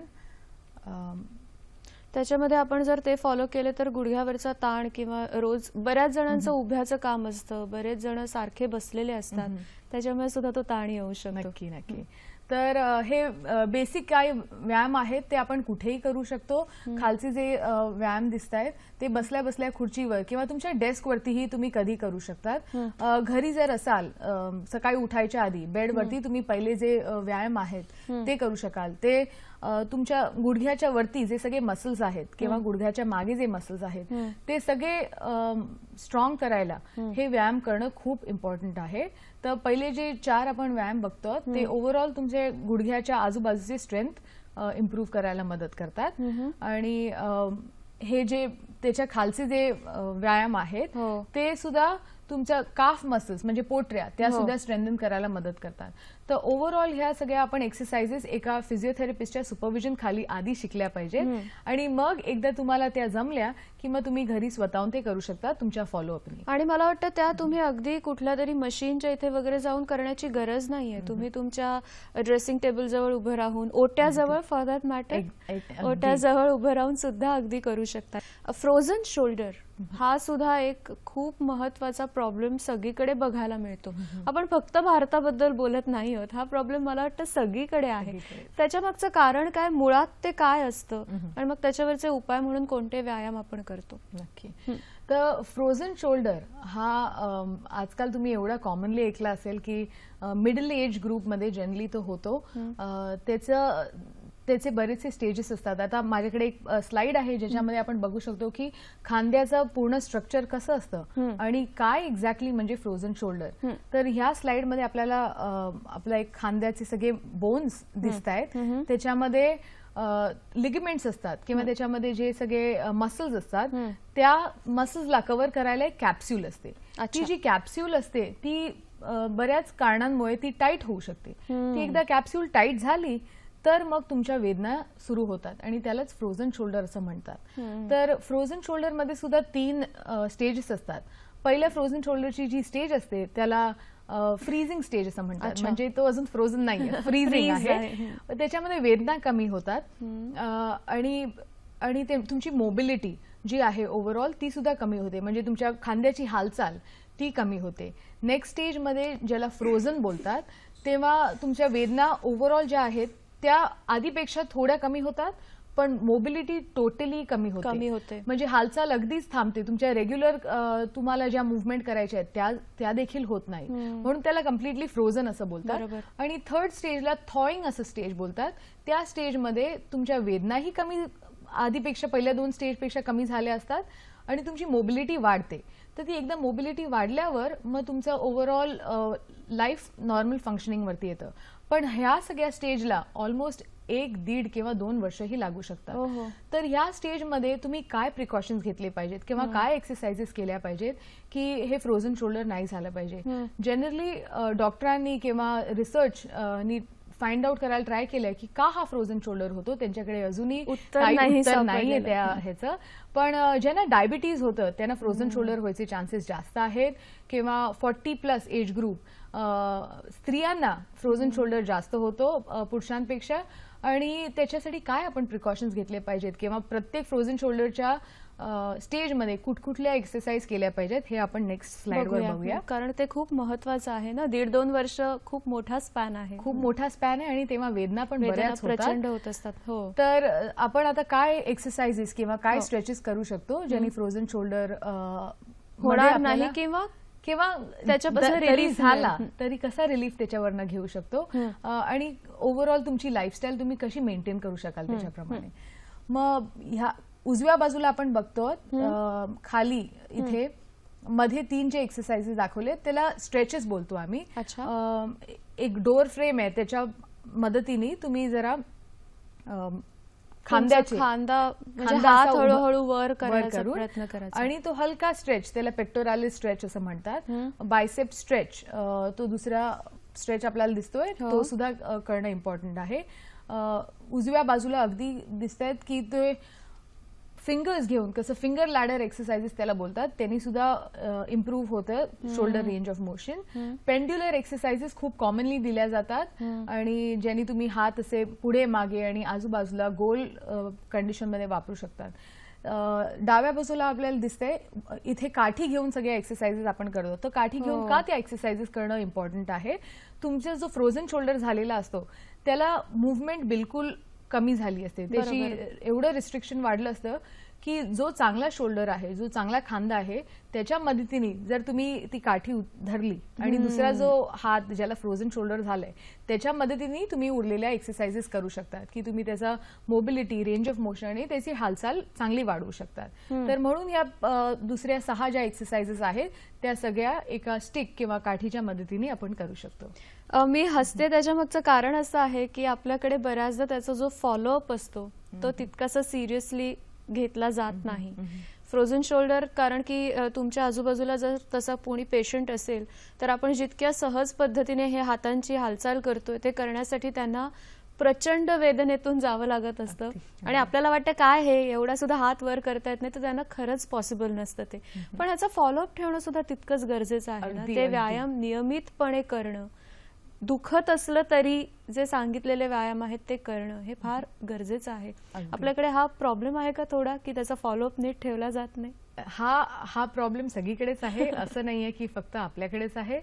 त्याच्यामध्ये आपण जर ते फॉलो केले तर गुडघ्यावरचा ताण किंवा रोज बऱ्याच जणांचं उभ्याचं काम असतं, बरेच जण सारखे बसलेले असतात, त्याच्यामुळे सुद्धा तो ताण येऊ शकतो. नक्की नक्की. तर हे बेसिक काय व्यायाम आहेत ते आपण कुठेही करू शकतो. खालचे जे व्यायाम दिसत आहेत ते बसल्या बसल्या खुर्चीवर किंवा तुमच्या डेस्कवरतीही तुम्ही कधी करू शकतात. घरी जर असाल सकाळी उठायच्या आधी बेडवरती तुम्ही पहिले जे व्यायाम आहेत ते करू शकाल. ते तुमच्या गुडघ्याच्या वरती जे सगळे मसल्स आहेत किंवा गुडघ्याच्या मागे जे मसल्स आहेत ते सगळे स्ट्रॉंग करायला हे व्यायाम करणं खूप इम्पॉर्टंट आहे. तर पहिले जे 4 आपण व्यायाम बघतो ते ओव्हरऑल तुमच्या गुडघ्याच्या आजूबाजूची स्ट्रेंथ इम्प्रूव्ह करायला मदत करतात आणि हे जे त्याच्या खालचे जे व्यायाम आहेत ते सुद्धा तुमच्या काफ मसल्स म्हणजे पोटऱ्या त्या सुद्धा स्ट्रेंथन करायला मदत करतात. तर ओव्हरऑल ह्या सगळ्या आपण एक्सरसाइजेस एका फिजिओथेरपिस्टच्या सुपरविजन खाली आधी शिकल्या पाहिजेत आणि मग एकदा तुम्हाला त्या जमल्या की मग तुम्ही घरी स्वतःहून ते करू शकता तुमच्या फॉलोअपनी. आणि मला वाटतं त्या तुम्ही अगदी कुठल्या तरी मशीनच्या इथे वगैरे जाऊन करण्याची गरज नाहीये. तुम्ही तुमच्या ड्रेसिंग टेबल जवळ उभं राहून, ओट्याजवळ फॉर दॅट मॅटर ओट्याजवळ उभं राहून सुद्धा अगदी करू शकता. फ्रोझन शोल्डर हा सुद्धा एक खूप महत्वाचा प्रॉब्लेम सगळीकडे बघायला मिळतो. आपण फक्त भारताबद्दल बोलत नाही आहोत, हा प्रॉब्लेम मला वाटतं सगळीकडे आहे. त्याच्या मागचं कारण काय, मुळात ते काय असतं आणि मग त्याच्यावरचे उपाय म्हणून कोणते व्यायाम आपण करतो? नक्की. तर फ्रोझन शोल्डर हा आजकाल तुम्ही एवढा कॉमनली ऐकला असेल की मिडल एज ग्रुपमध्ये जनरली तो होतो. त्याचे बरेचसे स्टेजेस असतात. आता माझ्याकडे एक स्लाइड आहे ज्याच्यामध्ये आपण बघू शकतो की खांद्याचं पूर्ण स्ट्रक्चर कसं असतं आणि काय एक्झॅक्टली म्हणजे फ्रोझन शोल्डर. तर ह्या स्लाइडमध्ये आपल्याला आपला एक खांद्याचे सगळे बोन्स दिसत आहेत, त्याच्यामध्ये लिगमेंट्स असतात किंवा त्याच्यामध्ये जे सगळे मसल्स असतात त्या मसल्सला कव्हर करायला एक कॅप्स्यूल असते. ती जी कॅप्स्यूल असते ती बऱ्याच कारणांमुळे ती टाईट होऊ शकते. ती एकदा कॅप्स्यूल टाईट झाली तर मग तुमच्या वेदना सुरू होतात आणि त्यालाच फ्रोझन शोल्डर असं म्हणतात. तर फ्रोझन शोल्डर मध्ये सुद्धा 3 स्टेजेस असतात. पहिल्या फ्रोझन शोल्डरची जी स्टेज असते त्याला फ्रीजिंग स्टेज असं म्हणतात. म्हणजे तो अजून फ्रोझन नाहीये, फ्रीजिंग आहे. त्याच्यामध्ये वेदना कमी होतात आणि तुमची मोबिलिटी जी आहे ओव्हरऑल ती सुद्धा कमी होते. म्हणजे तुमच्या खांद्याची हालचाल ती कमी होते. नेक्स्ट स्टेज मध्ये ज्याला फ्रोझन बोलतात तेव्हा तुमच्या वेदना ओव्हरऑल ज्या आहेत त्या आधीपेक्षा थोड्या कमी होतात पण मोबिलिटी टोटली कमी होते. म्हणजे हालचाल अगदीच थांबते. तुमच्या रेग्युलर तुम्हाला ज्या मुव्हमेंट करायच्या आहेत त्या देखील होत नाही. म्हणून त्याला कम्प्लिटली फ्रोझन असं बोलतात. आणि थर्ड स्टेजला थॉईंग असं स्टेज बोलतात. त्या स्टेजमध्ये तुमच्या वेदनाही कमी आधीपेक्षा पहिल्या 2 स्टेजपेक्षा कमी झाल्या असतात आणि तुमची मोबिलिटी वाढते. तर ती एकदा मोबिलिटी वाढल्यावर मग तुमचं ओव्हरऑल लाईफ नॉर्मल फंक्शनिंग वरती येतं. पण ह्या सगळ्या स्टेजला ऑलमोस्ट 1-1.5 किंवा 2 वर्षही लागू शकतात. तर ह्या स्टेजमध्ये तुम्ही काय प्रिकॉशन्स घेतले पाहिजेत किंवा काय एक्सरसाइजेस केल्या पाहिजेत की हे फ्रोझन शोल्डर नाही झालं पाहिजे. जनरली डॉक्टरांनी किंवा रिसर्च नी फाइंड आउट करायला ट्राय केलंय की का हा फ्रोझन शोल्डर होतो. त्यांच्याकडे अजूनही उत्तर काही नाही उत्तर नाहीये सापडलेलं. त्या ह्याचं. पण ज्यांना डायबिटीज होतं त्यांना फ्रोझन शोल्डर व्हायचे चान्सेस जास्त आहेत किंवा 40+ एज ग्रुप स्त्रियांना फ्रोझन शोल्डर जास्त होतो पुरुषांपेक्षा. आणि त्याच्यासाठी काय आपण प्रिकॉशन्स घेतले पाहिजेत किंवा प्रत्येक फ्रोझन शोल्डरच्या स्टेजमध्ये कुठकुठल्या एक्सरसाइज केल्या पाहिजेत हे आपण नेक्स्ट स्लाइडवर बघूया. कारण ते खूप महत्वाचं आहे ना. 1.5-2 वर्ष खूप मोठा स्पॅन आहे. खूप मोठा स्पॅन आहे आणि तेव्हा वेदना पण वेदना बऱ्याच प्रचंड होतात. होत असतात. हो. तर आपण आता काय एक्सरसाइजेस किंवा काय स्ट्रेचेस करू शकतो ज्यांनी फ्रोझन शोल्डर होणार नाही किंवा किंवा त्याच्यापासून तरी relief झाला मिळेल. तरी कसा रिलीफ त्याच्यावरनं घेऊ शकतो आणि ओव्हरऑल तुमची लाईफस्टाईल तुम्ही कशी मेंटेन करू शकाल त्याच्याप्रमाणे. मग ह्या उजव्या बाजूला आपण बघतो खाली इथे मध्ये 3 जे एक्सरसाइजेस दाखवले त्याला स्ट्रेचेस बोलतो आम्ही. एक डोअर फ्रेम आहे त्याच्या मदतीने तुम्ही जरा खांद्याचे खांदा म्हणजे खांदा हात असा उभा- हळूहळू वर करण्याचा करून प्रयत्न करायचा. आणि तो हलका स्ट्रेच त्याला पेक्टोरालिस स्ट्रेच असं म्हणतात. बायसेप स्ट्रेच तो दुसरा स्ट्रेच आपल्याला दिसतोय तो सुद्धा करणं इम्पॉर्टंट आहे. उजव्या बाजूला अगदी दिसत आहेत की ते फिंगर्स घेऊन कसं फिंगर लॅडर एक्सरसाइजेस त्याला बोलतात त्यांनी सुद्धा इम्प्रूव्ह होतं shoulder range of motion. Pendular exercises खूप कॉमनली दिल्या जातात आणि ज्यांनी तुम्ही हात असे पुढे मागे आणि आजूबाजूला गोल कंडिशनमध्ये वापरू शकतात. डाव्या बाजूला आपल्याला दिसतंय इथे काठी घेऊन सगळ्या एक्सरसाइजेस आपण करतो. तर काठी घेऊन का त्या एक्सरसाइजेस करणं इम्पॉर्टंट आहे. तुमचा जो फ्रोझन शोल्डर झालेला असतो त्याला मुवमेंट बिलकुल कमी झाली असते. त्याची एवढं रिस्ट्रिक्शन वाढलं असतं की जो चांगला शोल्डर आहे जो चांगला खांदा आहे त्याच्या मदतीने जर तुम्ही ती काठी धरली आणि दुसरा जो हात ज्याला फ्रोझन शोल्डर झालाय त्याच्या मदतीने तुम्ही उरलेल्या एक्सरसाइजेस करू शकतात की तुम्ही त्याचा मोबिलिटी रेंज ऑफ मोशन आणि त्याची हालचाल चांगली वाढवू शकतात. तर म्हणून या दुसऱ्या 6 ज्या एक्सरसाइजेस आहेत त्या सगळ्या एका स्टिक किंवा काठीच्या मदतीने आपण करू शकतो. मी हसते त्याच्यामागचं कारण असं आहे की आपल्याकडे बऱ्याचदा त्याचा जो फॉलोअप असतो तो तितकासा सिरियसली घेतला जात नाही. फ्रोझन शोल्डर कारण की तुमच्या आजूबाजूला जर तसा कोणी पेशंट असेल तर आपण जितक्या सहज पद्धतीने हे हातांची हालचाल करतोय ते करण्यासाठी त्यांना प्रचंड वेदनेतून जावं लागत असतं आणि आपल्याला वाटतं काय हे एवढा सुद्धा हात वर करता येत नाही तर त्यांना खरंच पॉसिबल नसतं ते. पण ह्याचा फॉलोअप ठेवणं सुद्धा तितकंच गरजेचं आहे ना. ते व्यायाम नियमितपणे करणं दुखत असलं तरी जे सांगितलेले व्यायाम आहेत ते करणं हे फार गरजेचं आहे. आपल्याकडे हा प्रॉब्लेम आहे का थोडा की त्याचा फॉलोअप नीट ठेवला जात नाही. हा प्रॉब्लेम सगळीकडेच आहे असं नाहीये की फक्त आपल्याकडेच आहे.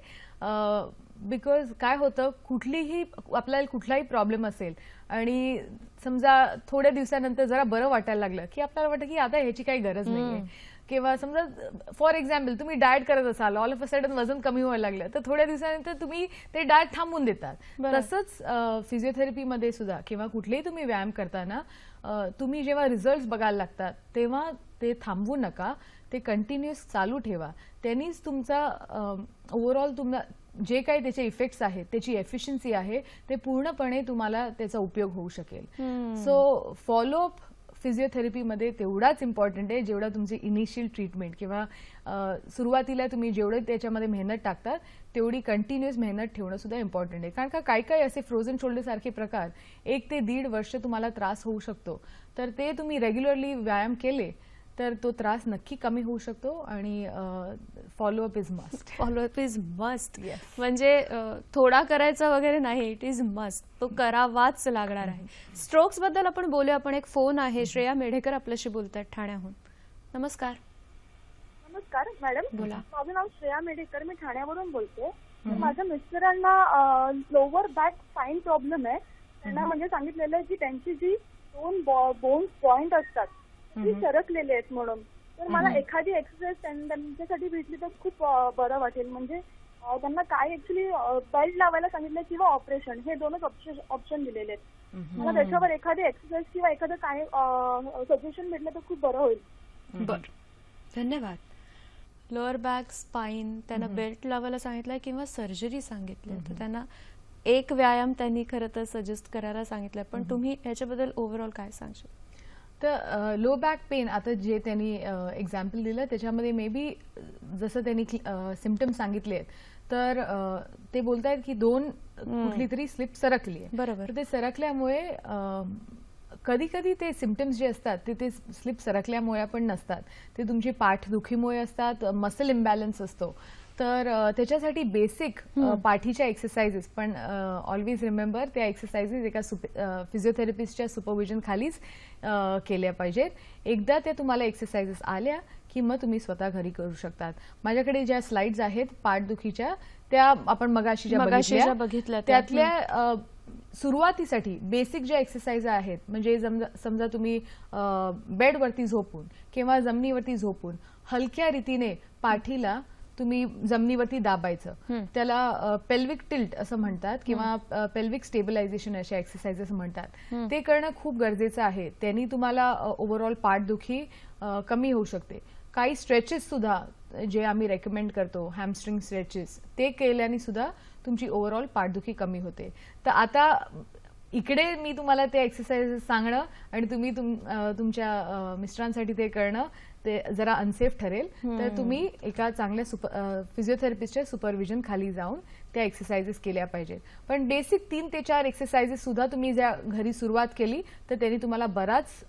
बिकॉज काय होतं कुठलीही आपल्याला कुठलाही प्रॉब्लेम असेल आणि समजा थोड्या दिवसानंतर जरा बरं वाटायला लागलं की आपल्याला वाटतं की आता ह्याची काही गरज नाहीये. किंवा समजा फॉर एक्झाम्पल तुम्ही डाएट करत असाल ऑल ऑफ अ सडन वजन कमी व्हायला लागलं तर थोड्या दिवसानंतर तुम्ही ते डाएट थांबवून देतात. तसंच फिजिओथेरपीमध्ये सुद्धा किंवा कुठलेही तुम्ही व्यायाम करताना तुम्ही जेव्हा रिझल्ट बघायला लागतात तेव्हा ते थांबवू नका. ते कंटिन्युअस चालू ठेवा. त्यांनीच तुमचा ओव्हरऑल तुम्हाला जे काही त्याचे इफेक्ट्स आहेत त्याची एफिशियन्सी आहे ते पूर्णपणे तुम्हाला त्याचा उपयोग होऊ शकेल. सो फॉलोअप फिजिओथेरपीमध्ये तेवढाच इम्पॉर्टंट आहे जेवढा तुमची इनिशियल ट्रीटमेंट किंवा सुरुवातीला तुम्ही जेवढं त्याच्यामध्ये मेहनत टाकतात तेवढी कंटिन्युअस मेहनत ठेवणं सुद्धा इम्पॉर्टंट आहे. कारण का काही असे फ्रोझन शोल्डर सारखे प्रकार 1 ते 1.5 वर्ष तुम्हाला त्रास होऊ शकतो. तर ते तुम्ही रेग्युलरली व्यायाम केले तर तो त्रास नक्की कमी होऊ शकतो आणि follow up is must. Follow up is must म्हणजे थोडा करायचा वगैरे नाही. It is must. तो करावाच लागणार आहे. स्ट्रोक्स बद्दल आपण बोलूया. आपण एक फोन आहे. श्रेया मेढेकर आपल्याशी बोलतात ठाण्याहून. नमस्कार. नमस्कार मॅडम. बोला. माझं नाव श्रेया मेढेकर. मी ठाण्यावरून बोलते. माझ्या मिस्टरांना लोअर बॅक स्पाइन प्रॉब्लेम आहे. त्यांना म्हणजे सांगितलेलं आहे की त्यांची जी 2 बोन्स जॉईंट असतात ती सरकलेली आहेत म्हणून. तर मला एखादी एक्सरसाइज त्यांच्यासाठी भेटली तर खूप बरं वाटेल. म्हणजे त्यांना काय ऍक्च्युली बेल्ट लावायला सांगितलं किंवा ऑपरेशन हे 2च ऑप्शन दिलेले आहेत. मला त्याच्यावर एखादी एक्सरसाइज किंवा एखादं काय सजेशन भेटलं तर खूप बरं होईल. बरं, धन्यवाद. लोअर बॅक स्पाइन त्यांना बेल्ट लावायला सांगितलंय किंवा सर्जरी सांगितली तर त्यांना एक व्यायाम त्यांनी खरं तर सजेस्ट करायला सांगितलं, पण तुम्ही याच्याबद्दल ओव्हरऑल काय सांगशाल? तर लो बॅक पेन आता जे त्यांनी एक्झाम्पल दिलं त्याच्यामध्ये मे बी जसं त्यांनी सिम्पटम्स सांगितले आहेत, तर ते बोलतायत की दोन कुठली तरी स्लिप सरकली आहे. बरोबर. तर ते सरकल्यामुळे कधी कधी ते सिम्पटम्स जे असतात ते स्लिप सरकल्यामुळे पण नसतात, ते तुमची पाठदुखीमुळे असतात, मसल इम्बॅलन्स असतो. तर त्याच्यासाठी बेसिक पाठीच्या एक्सरसाइजेस, पण ऑलवेज रिमेंबर त्या एक्सरसाइजेस एका फिजिओथेरपिस्टच्या सुपरविजन खालीच केल्या पाहिजेत. एकदा त्या तुम्हाला एक्सरसाइजेस आल्या की मग तुम्ही स्वतः घरी करू शकतात. माझ्याकडे ज्या स्लाइड्स आहेत पाठदुखीच्या, त्या आपण मगाशी ज्या बघितल्या त्यातल्या सुरुवातीसाठी बेसिक ज्या एक्सरसाइज आहेत, म्हणजे समजा तुम्ही बेडवरती झोपून किंवा जमिनीवरती झोपून हलक्या रीतीने पाठीला तुम्ही जमिनीवरती दाबायचं, त्याला पेल्विक टिल्ट असं म्हणतात किंवा पेल्विक स्टेबिलायझेशन अशा एक्सरसाइजेस म्हणतात. ते करणं खूप गरजेचं आहे. त्यांनी तुम्हाला ओव्हरऑल पाठदुखी कमी होऊ शकते. काही स्ट्रेचेस सुद्धा जे आम्ही रेकमेंड करतो, हॅमस्ट्रिंग स्ट्रेचेस, ते केल्याने सुद्धा तुमची ओव्हरऑल पाठदुखी कमी होते. तर आता इकडे मी तुम्हाला ते एक्सरसाइजेस सांगणं आणि तुम्ही तुमच्या मिस्टरांसाठी ते करणं ते जरा अनसेफ ठरेल. तर तुम्ही एका चांगल्या फिजिओथेरपिस्टच्या सुपरविजन खाली जाऊन त्या एक्सरसाइजेस केल्या पाहिजेत. पण बेसिक 3 ते 4 एक्सरसाइजेस सुद्धा तुम्ही ज्या घरी सुरुवात केली तर त्यांनी तुम्हाला बराच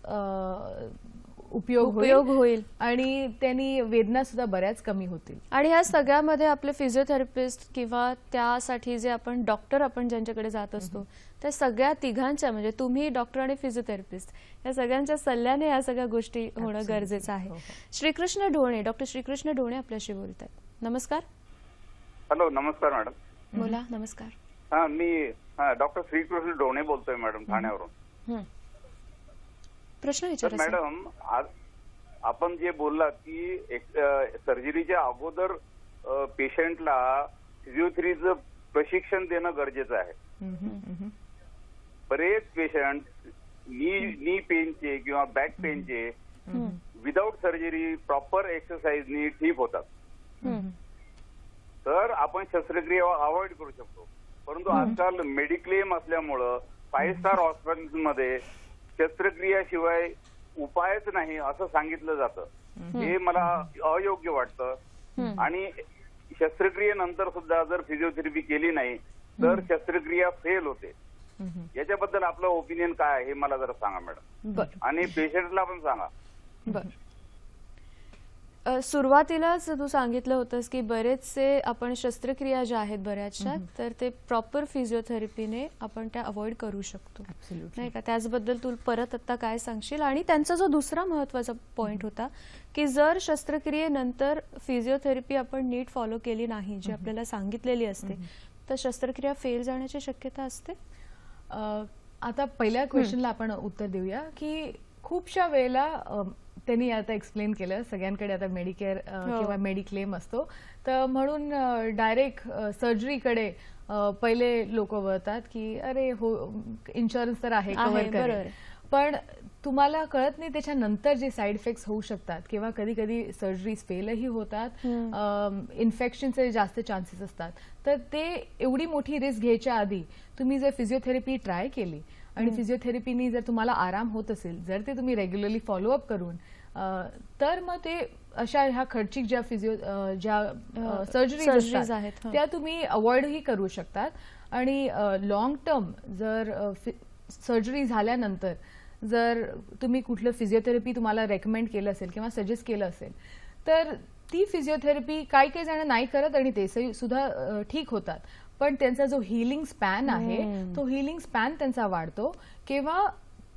उपयोग होईल आणि त्यांनी वेदना सुद्धा बऱ्याच कमी होतील. आणि ह्या सगळ्यामध्ये आपले फिजिओथेरपिस्ट किंवा त्यासाठी जे आपण डॉक्टर आपण ज्यांच्याकडे जात असतो, त्या सगळ्या तिघांच्या म्हणजे तुम्ही डॉक्टर आणि फिजिओथेरपिस्ट या सगळ्यांच्या सल्ल्याने या सगळ्या गोष्टी होणं गरजेचं आहे. श्रीकृष्ण ढोणे, डॉक्टर श्रीकृष्ण ढोणे आपल्याशी बोलतात. नमस्कार. हॅलो, नमस्कार मॅडम. बोला. नमस्कार. मी डॉक्टर श्रीकृष्ण ढोणे बोलतोय मॅडम, ठाण्यावरून. प्रश्न विचारा. मॅडम, आज आपण जे बोललात की सर्जरीच्या अगोदर पेशंटला फिजिओथेरपीचं प्रशिक्षण देणं गरजेचं आहे. बरेच पेशंट नी पेनचे किंवा बॅक पेनचे विदाउट सर्जरी प्रॉपर एक्सरसाइजनी ठीक होतात. तर आपण शस्त्रक्रिया अवॉइड करू शकतो. परंतु आजकाल मेडिक्लेम असल्यामुळं 5 स्टार हॉस्पिटल्समध्ये शस्त्रक्रियाशिवाय उपायच नाही असं सांगितलं जातं. हे मला अयोग्य वाटतं. आणि शस्त्रक्रियेनंतर सुद्धा जर फिजिओथेरपी केली नाही तर शस्त्रक्रिया फेल होते. याच्याबद्दल आपलं ओपिनियन काय आहे हे मला जरा सांगा मॅडम, आणि पेशंटला पण सांगा. सुरुवातीलाच तू सांगितलं होतंस की बरेचसे आपण शस्त्रक्रिया ज्या आहेत बऱ्याचशा, तर ते प्रॉपर फिजिओथेरपीने आपण त्या अवॉइड करू शकतो, नाही का? त्याचबद्दल तू परत आता काय सांगशील? आणि त्यांचा जो दुसरा महत्वाचा पॉइंट होता की जर शस्त्रक्रियेनंतर फिजिओथेरपी आपण नीट फॉलो केली नाही, जी आपल्याला सांगितलेली असते, तर शस्त्रक्रिया फेल जाण्याची शक्यता असते. आता पहिल्या क्वेश्चनला आपण उत्तर देऊया की खूपशा वेळेला त्यांनी आता एक्सप्लेन केलं, सगळ्यांकडे आता मेडिकेअर किंवा मेडिक्लेम असतो, तर म्हणून डायरेक्ट सर्जरीकडे पहिले लोक वळतात की अरे हो, इन्शुरन्स तर आहे, कव्हर करेल. पण तुम्हाला कळत नाही त्याच्यानंतर जे साईड इफेक्ट्स होऊ शकतात किंवा कधी कधी सर्जरीज फेलही होतात, इन्फेक्शनचे जास्त चान्सेस असतात. तर ते एवढी मोठी रिस्क घ्यायच्या आधी तुम्ही जर फिजिओथेरपी ट्राय केली आणि फिजिओथेरपीनी जर तुम्हाला आराम होत असेल, जर ते तुम्ही रेग्युलरली फॉलोअप करून, तर मग ते अशा ह्या खर्चिक ज्या सर्जरीज आहेत त्या तुम्ही अवॉइडही करू शकतात. आणि लॉंग टर्म जर सर्जरी झाल्यानंतर जर तुम्ही कुठलं फिजिओथेरपी तुम्हाला रेकमेंड केलं असेल किंवा सजेस्ट केलं असेल, तर ती फिजिओथेरपी काही काही जण नाही करत आणि ते सुद्धा ठीक होतात. पण त्यांचा जो हिलिंग स्पॅन आहे तो हिलिंग स्पॅन त्यांचा वाढतो किंवा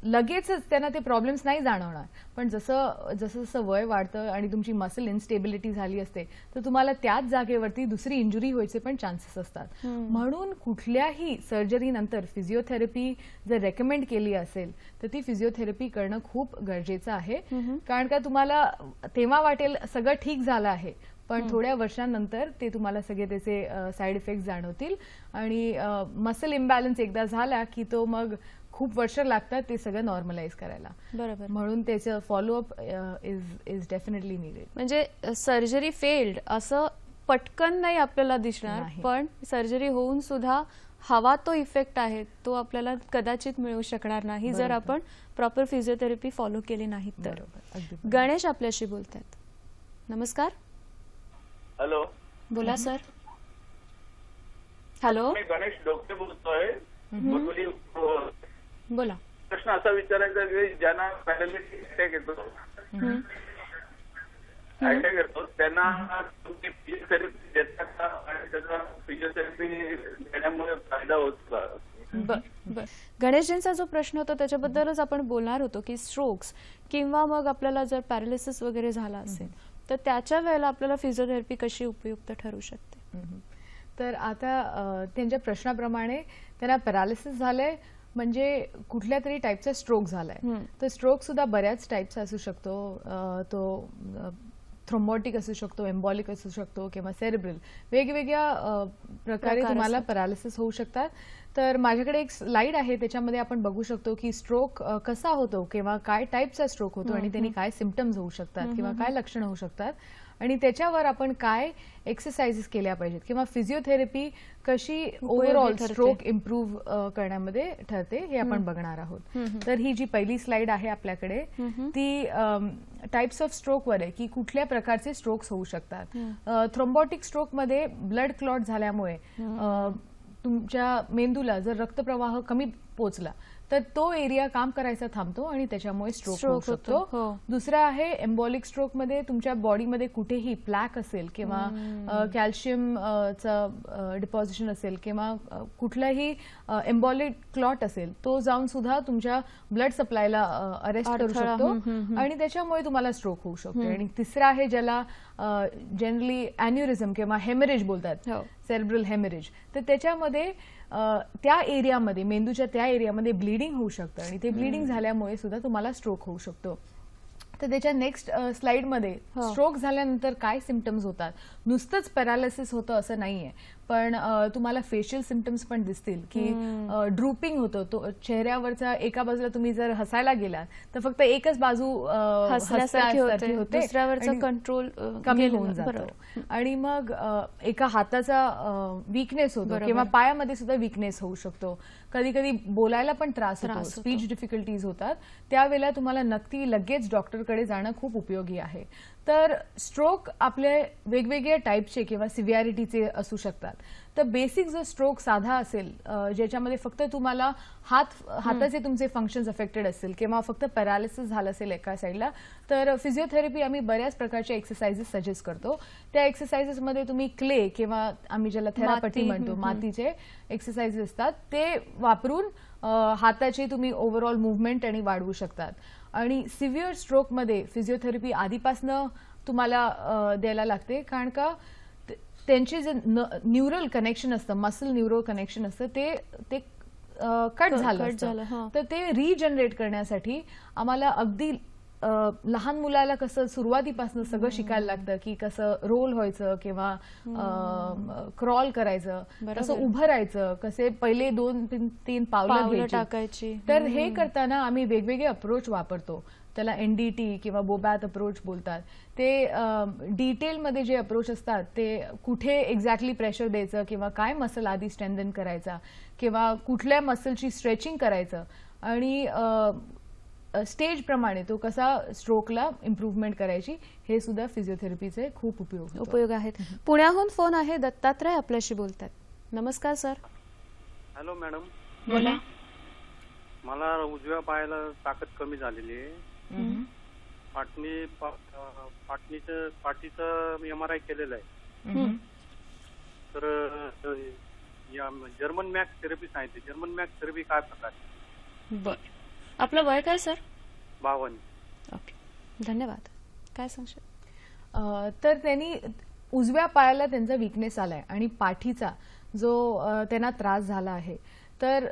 लगेचच त्यांना ते प्रॉब्लेम्स नाही जाणवणार. पण जसं जसं वय वाढतं आणि तुमची मसल इन्स्टेबिलिटी झाली असते तर तुम्हाला त्याच जागेवरती दुसरी इंजुरी व्हायचे पण चान्सेस असतात. म्हणून कुठल्याही सर्जरी नंतर फिजिओथेरपी जर रेकमेंड केली असेल तर ती फिजिओथेरपी करणं खूप गरजेचं आहे. कारण का तुम्हाला तेव्हा वाटेल सगळं ठीक झालं आहे, पण थोड्या वर्षांनंतर ते तुम्हाला सगळे त्याचे साईड इफेक्ट जाणवतील. आणि मसल इम्बॅलन्स एकदा झाला की तो मग खूप वर्ष लागतात ते सगळं नॉर्मलाइज करायला. बरोबर. म्हणून त्याचं फॉलोअप इज डेफिनेटली नीडेड. म्हणजे सर्जरी फेल्ड असं पटकन नाही आपल्याला दिसणार, पण सर्जरी होऊन सुद्धा हवा तो इफेक्ट आहे तो आपल्याला कदाचित मिळू शकणार नाही जर आपण प्रॉपर फिजिओथेरपी फॉलो केली नाही तर. गणेश आपल्याशी बोलतात. नमस्कार. हॅलो, बोला सर. हॅलो, मी गणेश डोकटे बोलतोय. बोला. प्रश्न असा विचारायचा की ज्यांना पॅरालिसिस अटॅक येतो त्यांना तुम्ही फिजिओथेरपी देता का आणि त्याचा फिजिओथेरपी देण्यामुळे फायदा होतो का? गणेशजींचा जो प्रश्न होता त्याच्याबद्दलच आपण बोलणार होतो की स्ट्रोक्स किंवा मग आपल्याला जर पॅरालिसिस वगैरे झाला असेल तर त्याच्या वेळेला आपल्याला फिजिओथेरपी कशी उपयुक्त ठरू शकते. तर आता त्यांच्या प्रश्नाप्रमाणे त्यांना पॅरालिसिस झालंय म्हणजे कुठल्या तरी टाईपचा स्ट्रोक झालाय. तर स्ट्रोक सुद्धा बऱ्याच टाईपचा असू शकतो. तो थ्रोम्बोटिक असू शकतो, एम्बॉलिक असू शकतो किंवा सेरेब्रल. वेगवेगळ्या प्रकारे तुम्हाला पॅरालिसिस होऊ शकतात. तर माझ्याकडे एक स्लाइड आहे त्याच्यामध्ये आपण बघू शकतो की स्ट्रोक कसा होतो किंवा काय टाईपचा स्ट्रोक होतो आणि त्यांनी काय सिम्पटम्स होऊ शकतात किंवा काय लक्षणं होऊ शकतात आणि त्याच्यावर आपण काय एक्सरसाइजेस केल्या पाहिजेत किंवा फिजिओथेरपी कशी ओव्हरऑल स्ट्रोक इम्प्रूव्ह करण्यामध्ये ठरते हे आपण बघणार आहोत. तर ही जी पहिली स्लाइड आहे आपल्याकडे ती टाइप्स ऑफ स्ट्रोकवर आहे की कुठल्या प्रकारचे स्ट्रोक्स होऊ शकतात. थ्रोम्बोटिक स्ट्रोकमध्ये ब्लड क्लॉट झाल्यामुळे तुमच्या मेंदूला जर रक्तप्रवाह कमी पोचला तर तो एरिया काम करायचा थांबतो आणि त्याच्यामुळे स्ट्रोक होऊ शकतो. दुसरा आहे एम्बॉलिक स्ट्रोक मध्ये तुमच्या बॉडीमध्ये कुठेही प्लॅक असेल किंवा कॅल्शियमचं डिपॉझिशन असेल किंवा कुठलाही एम्बॉलिक क्लॉट असेल तो जाऊन सुद्धा तुमच्या ब्लड सप्लायला अरेस्ट करू शकतो आणि त्याच्यामुळे तुम्हाला स्ट्रोक होऊ शकतो. आणि तिसरा आहे ज्याला जनरली अॅन्युरिझम किंवा हेमरेज बोलतात, सेरेब्रल हेमरेज. तर त्याच्यामध्ये त्या एरियामध्ये मेंदूच्या त्या एरियामध्ये ब्लिडिंग होऊ शकतं आणि ते ब्लिडिंग झाल्यामुळे सुद्धा तुम्हाला स्ट्रोक होऊ शकतो. तर त्याच्या नेक्स्ट स्लाइडमध्ये स्ट्रोक झाल्यानंतर काय सिम्पटम्स होतात. नुसतंच पॅरालिसिस होतं असं नाहीये पण तुम्हाला फेशियल सिम्पटम्स पण दिसतील की ड्रुपिंग होतं. तो चेहऱ्यावरचा एका बाजूला तुम्ही जर हसायला गेलात तर फक्त एकच बाजू हसल्यासारखी होते, दुसऱ्यावरचा कंट्रोल कमी होऊन जातो आणि मग एका हाताचा वीकनेस होतो किंवा पायामध्ये सुद्धा वीकनेस होऊ शकतो. कधी कधी बोलायला पण त्रास होतो, स्पीच डिफिकल्टीज होतात. त्यावेळेला तुम्हाला नक्की लगेच डॉक्टरकडे जाणं खूप उपयोगी आहे. तर स्ट्रोक आपले वेगवेगळ्या टाईपचे किंवा सिव्हिअरिटीचे असू शकतात. तर बेसिक जो स्ट्रोक साधा असेल ज्याच्यामध्ये फक्त तुम्हाला हाताचे तुमचे फंक्शन्स अफेक्टेड असेल किंवा फक्त पॅरालिसिस झालं असेल एका साईडला तर फिजिओथेरपी आम्ही बऱ्याच प्रकारचे एक्सरसाइजेस सजेस्ट करतो. त्या एक्सरसाइजेसमध्ये तुम्ही क्ले किंवा आम्ही ज्याला थेरापटी म्हणतो मातीचे एक्सरसाइजेस असतात ते वापरून हाताची तुम्ही ओव्हरऑल मुवमेंट आणि वाढवू शकतात. आणि सिव्हिअर स्ट्रोकमध्ये फिजिओथेरपी आधीपासनं तुम्हाला द्यायला लागते कारण का त्यांचे जे न्यूरल कनेक्शन असतं, मसल न्यूरो कनेक्शन असतं ते कट झालं तर ते रिजनरेट करण्यासाठी आम्हाला अगदी लहान मुलाला कसं सुरुवातीपासून सगळं शिकायला लागतं की कसं रोल व्हायचं किंवा क्रॉल करायचं, कसं उभं राहायचं, कसे पहिले 2-3 पावलं टाकायची. तर हे करताना आम्ही वेगवेगळे अप्रोच वापरतो. त्याला एनडीटी किंवा बोबॅथ अप्रोच बोलतात. ते डिटेलमध्ये जे अप्रोच असतात ते कुठे एक्झॅक्टली प्रेशर द्यायचं किंवा काय मसल आधी स्ट्रेंथन करायचा किंवा कुठल्या मसलची स्ट्रेचिंग करायचं आणि स्टेज प्रमाणे तो कसा स्ट्रोकला इम्प्रूव्हमेंट करायची हे सुद्धा फिजिओथेरपीचे खूप उपयोग आहेत. पुण्याहून फोन आहे, दत्तात्रय आपल्याशी बोलतात. नमस्कार सर. Hello madam. बोला. मला उजव्या पायाला ताकद कमी झालेली आहे. पाठीचं MRI केलेलं आहे. तर जर्मन मॅक्स थेरपी सांगितली. जर्मन मॅक्स थेरपी काय प्रकार? बर. आपलं वय काय सर? 52. ओके, धन्यवाद. काय सांगशील? तर त्यांनी उजव्या पायाला त्यांचा वीकनेस आलाय आणि पाठीचा जो त्यांना त्रास झाला आहे तर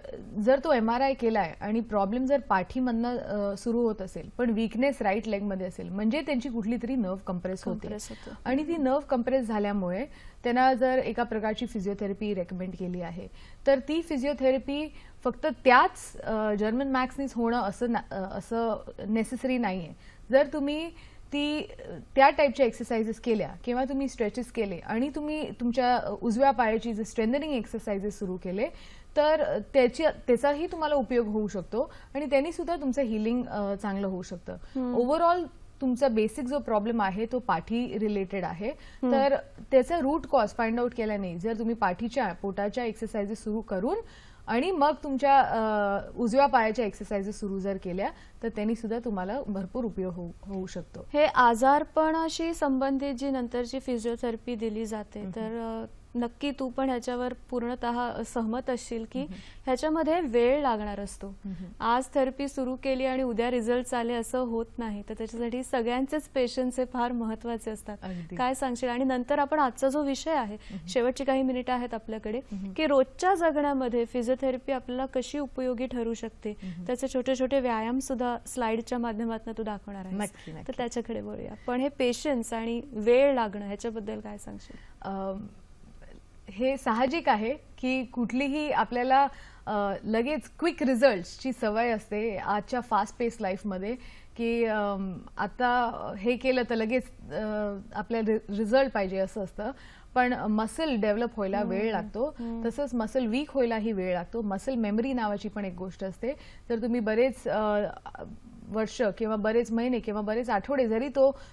जर तो MRI केलाय आणि प्रॉब्लेम जर पाठीमधनं सुरू होत असेल पण वीकनेस राईट लेगमध्ये असेल म्हणजे त्यांची कुठली तरी नर्व कंप्रेस होते आणि ती नर्व कंप्रेस झाल्यामुळे त्यांना जर एका प्रकारची फिजिओथेरपी रेकमेंड केली आहे तर ती फिजिओथेरपी फक्त त्याच जर्मन मॅक्सनीच होणं असं नेसेसरी नाहीये. जर तुम्ही त्या टाईपच्या एक्सरसाइजेस केल्या किंवा तुम्ही स्ट्रेचेस केले आणि तुम्ही तुमच्या उजव्या पायाची जे स्ट्रेंथनिंग एक्सरसाइजेस सुरू केले तर त्याचाही तुम्हाला उपयोग होऊ शकतो आणि त्यांनी सुद्धा तुमचं हिलिंग चांगलं होऊ शकतं. ओव्हरऑल तुमचा बेसिक जो प्रॉब्लेम आहे तो पाठी रिलेटेड आहे. तर त्याचा रूट कॉज फाइंड आउट केल्याने जर तुम्ही पाठीच्या पोटाच्या एक्सरसाइजेस सुरू करून आणि मग तुमच्या उजव्या पायाच्या एक्सरसाइजेस सुरू जर केल्या तर त्यांनी सुद्धा तुम्हाला भरपूर उपयोग होऊ शकतो. हे आजारपणाशी संबंधित जी नंतरची फिजिओथेरपी दिली जाते तर नक्की तू पण ह्याच्यावर पूर्णतः सहमत असशील की ह्याच्यामध्ये वेळ लागणार असतो. आज थेरपी सुरू केली आणि उद्या रिझल्ट आले असं होत नाही. तर त्याच्यासाठी सगळ्यांचेच पेशन्स हे फार महत्वाचे असतात. काय सांगशील? आणि नंतर आपण आजचा जो विषय आहे, शेवटची काही मिनिटं आहेत आपल्याकडे, की रोजच्या जगण्यामध्ये फिजिओथेरपी आपल्याला कशी उपयोगी ठरू शकते, त्याचे छोटे छोटे व्यायाम सुद्धा स्लाइडच्या माध्यमातून तू दाखवणार आहेस. तर त्याच्याकडे बोलूया. पण हे पेशन्स आणि वेळ लागणं ह्याच्याबद्दल काय सांगशील? हे साहजिक आहे की कुठलीही आपल्याला लगेच क्विक रिझल्ट्सची सवय असते आजच्या फास्ट पेस लाईफमध्ये, की आता हे केलं तर लगेच आपल्याला रिझल्ट पाहिजे असं असतं. पण मसल डेव्हलप व्हायला वेळ लागतो, तसंच मसल वीक व्हायलाही वेळ लागतो. मसल मेमरी नावाची पण एक गोष्ट असते. तर तुम्ही बरेच वर्ष किंवा बरेच महिने किंवा बरेच आठवडे जरी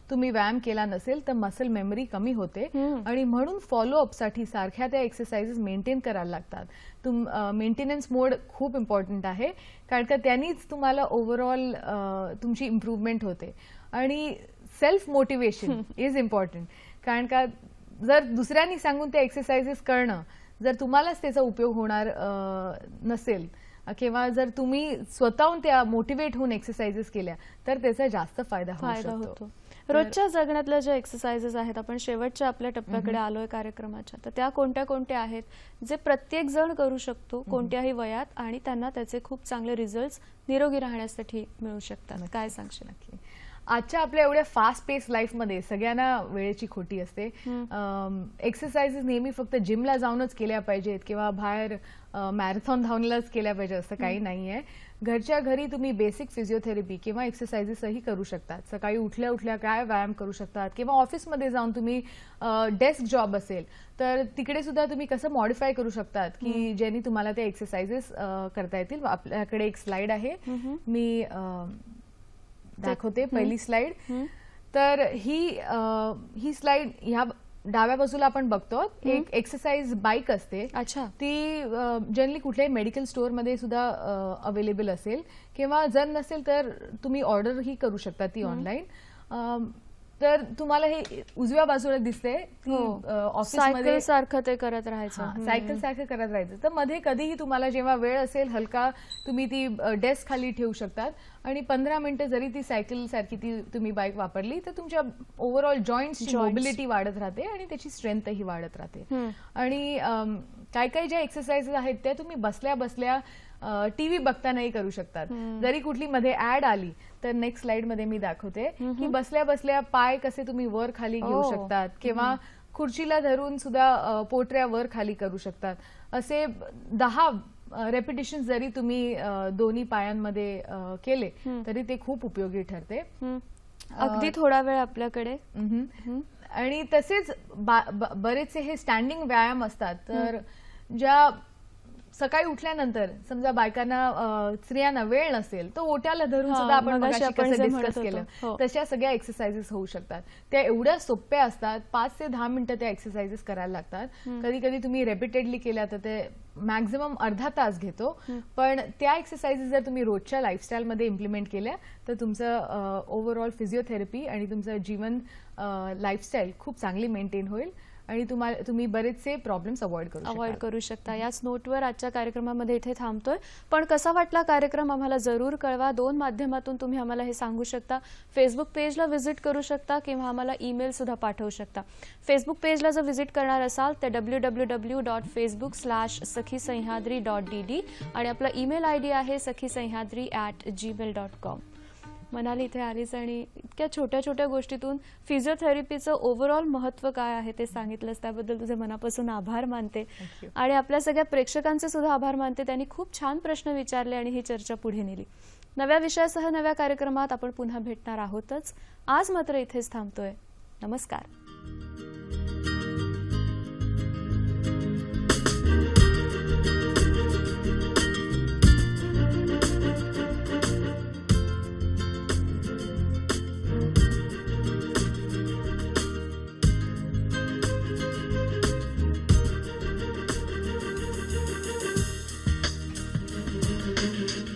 तुम्ही व्यायाम केला नसेल तर मसल मेमरी कमी होते आणि म्हणून फॉलोअपसाठी सारख्या त्या एक्सरसाइजेस मेंटेन करायला लागतात. मेंटेनन्स मोड खूप इम्पॉर्टंट आहे, कारण का त्यांनीच तुम्हाला ओव्हरऑल तुमची इम्प्रूव्हमेंट होते. आणि सेल्फ मोटिवेशन इज इम्पॉर्टंट, कारण का जर दुसऱ्यांनी सांगून त्या एक्सरसाइजेस करणं, जर तुम्हालाच त्याचा उपयोग होणार नसेल किंवा जर तुम्ही स्वतःहून त्या मोटिवेट होऊन एक्सरसाइजेस केल्या तर त्याचा जास्त फायदा होतो. रोजच्या जगण्यातल्या ज्या एक्सरसाइजेस आहेत, आपण शेवटच्या आपल्या टप्प्याकडे आलोय कार्यक्रमाच्या, तर त्या कोणत्या कोणत्या आहेत जे प्रत्येक जण करू शकतो कोणत्याही वयात आणि त्यांना त्याचे खूप चांगले रिझल्ट्स निरोगी राहण्यासाठी मिळू शकतात? काय सांगशील? नक्की. आजच्या आपल्या एवढ्या फास्ट पेस लाईफमध्ये सगळ्यांना वेळेची खोटी असते. एक्सरसाइजेस नेहमी फक्त जिमला जाऊनच केल्या पाहिजेत किंवा बाहेर मॅरेथॉन धावण्यालाच केल्या पाहिजे असं काही नाहीये. घरच्या घरी तुम्ही बेसिक फिजिओथेरपी किंवा एक्सरसाइजेसही करू शकतात. सकाळी उठल्या उठल्या काय व्यायाम करू शकतात किंवा ऑफिसमध्ये जाऊन तुम्ही डेस्क जॉब असेल तर तिकडे सुद्धा तुम्ही कसं मॉडिफाय करू शकतात की ज्यांनी तुम्हाला ते एक्सरसाइजेस करता येतील. आपल्याकडे एक स्लाइड आहे, मी दाखवते पहिली स्लाइड. तर ही स्लाइड ह्या डाव्या बाजूला आपण बघतो एक एक्सरसाइज बाईक असते. अच्छा. ती जनरली कुठल्याही मेडिकल स्टोअर मध्ये सुद्धा अवेलेबल असेल किंवा जर नसेल तर तुम्ही ऑर्डरही करू शकता ती ऑनलाईन. तर तुम्हाला हे उजव्या बाजूला दिसते, सायकल सारखं ते करत राहायचं. सायकल सारखं करत राहायचं. तर मध्ये कधीही तुम्हाला जेव्हा वेळ असेल हलका तुम्ही ती डेस्क खाली ठेवू शकतात आणि 15 मिनिटं जरी ती सायकल सारखी ती तुम्ही बाईक वापरली तर तुमच्या ओव्हरऑल जॉईंट्सची मोबिलिटी वाढत राहते आणि त्याची स्ट्रेंथही वाढत राहते. आणि काही काही ज्या एक्सरसाइजेस आहेत त्या तुम्ही बसल्या बसल्या टीव्ही बघतानाही करू शकतात. जरी कुठली मध्ये ऍड आली तर नेक्स्ट स्लाइड मध्ये मी दाखवते की बसल्या बसल्या पाय कसे तुम्ही वर खाली घेऊ शकतात किंवा खुर्चीला धरून सुद्धा पोटऱ्या वर खाली करू शकतात. असे 10 रेपिटेशन जरी तुम्ही दोन्ही पायांमध्ये केले तरी ते खूप उपयोगी ठरते. अगदी थोडा वेळ आपल्याकडे. आणि तसेच बरेचसे हे स्टँडिंग व्यायाम असतात. तर ज्या सकाळी उठल्यानंतर समजा बायकांना स्त्रियांना वेळ नसेल तर ओट्याला धरून सुद्धा आपण कसं डिस्कस केलं तशा सगळ्या एक्सरसाइजेस होऊ शकतात. त्या एवढ्या सोप्या असतात, 5 ते 10 मिनिटं त्या एक्सरसाइजेस करायला लागतात. कधी कधी तुम्ही रेपिटेडली केल्या तर ते मॅक्झिमम अर्धा तास घेतो. पण त्या एक्सरसाइजेस जर तुम्ही रोजच्या लाईफस्टाईलमध्ये इम्प्लिमेंट केल्या तर तुमचं ओव्हरऑल फिजिओथेरपी आणि तुमचं जीवन लाईफस्टाईल खूप चांगली मेंटेन होईल आणि तुम्ही बरेचसे प्रॉब्लेम्स अवॉइड करू शकता. याच नोटवर आजच्या कार्यक्रमामध्ये इथे थांबतोय. पण कसा वाटला कार्यक्रम आम्हाला जरूर कळवा. 2 माध्यमातून तुम्ही आम्हाला हे सांगू शकता. फेसबुक पेजला व्हिजिट करू शकता किंवा आम्हाला ईमेल सुद्धा पाठवू शकता. फेसबुक पेजला जर व्हिजिट करणार असाल तर www.facebook/sakhisayhadri.dd आणि आपला ईमेल आयडी आहे sakhisayhadri@gmail.com. मनाली इथे आलीच आणि इतक्या छोट्या छोट्या गोष्टीतून फिजिओथेरपीचं ओव्हरऑल महत्त्व काय आहे ते सांगितलंस. त्याबद्दल तुझे मनापासून आभार मानते आणि आपल्या सगळ्या प्रेक्षकांचे सुद्धा आभार मानते. त्यांनी खूप छान प्रश्न विचारले आणि ही चर्चा पुढे नेली. नव्या विषयासह नव्या कार्यक्रमात आपण पुन्हा भेटणार आहोतच. आज मात्र इथेच थांबतोय. नमस्कार. आहे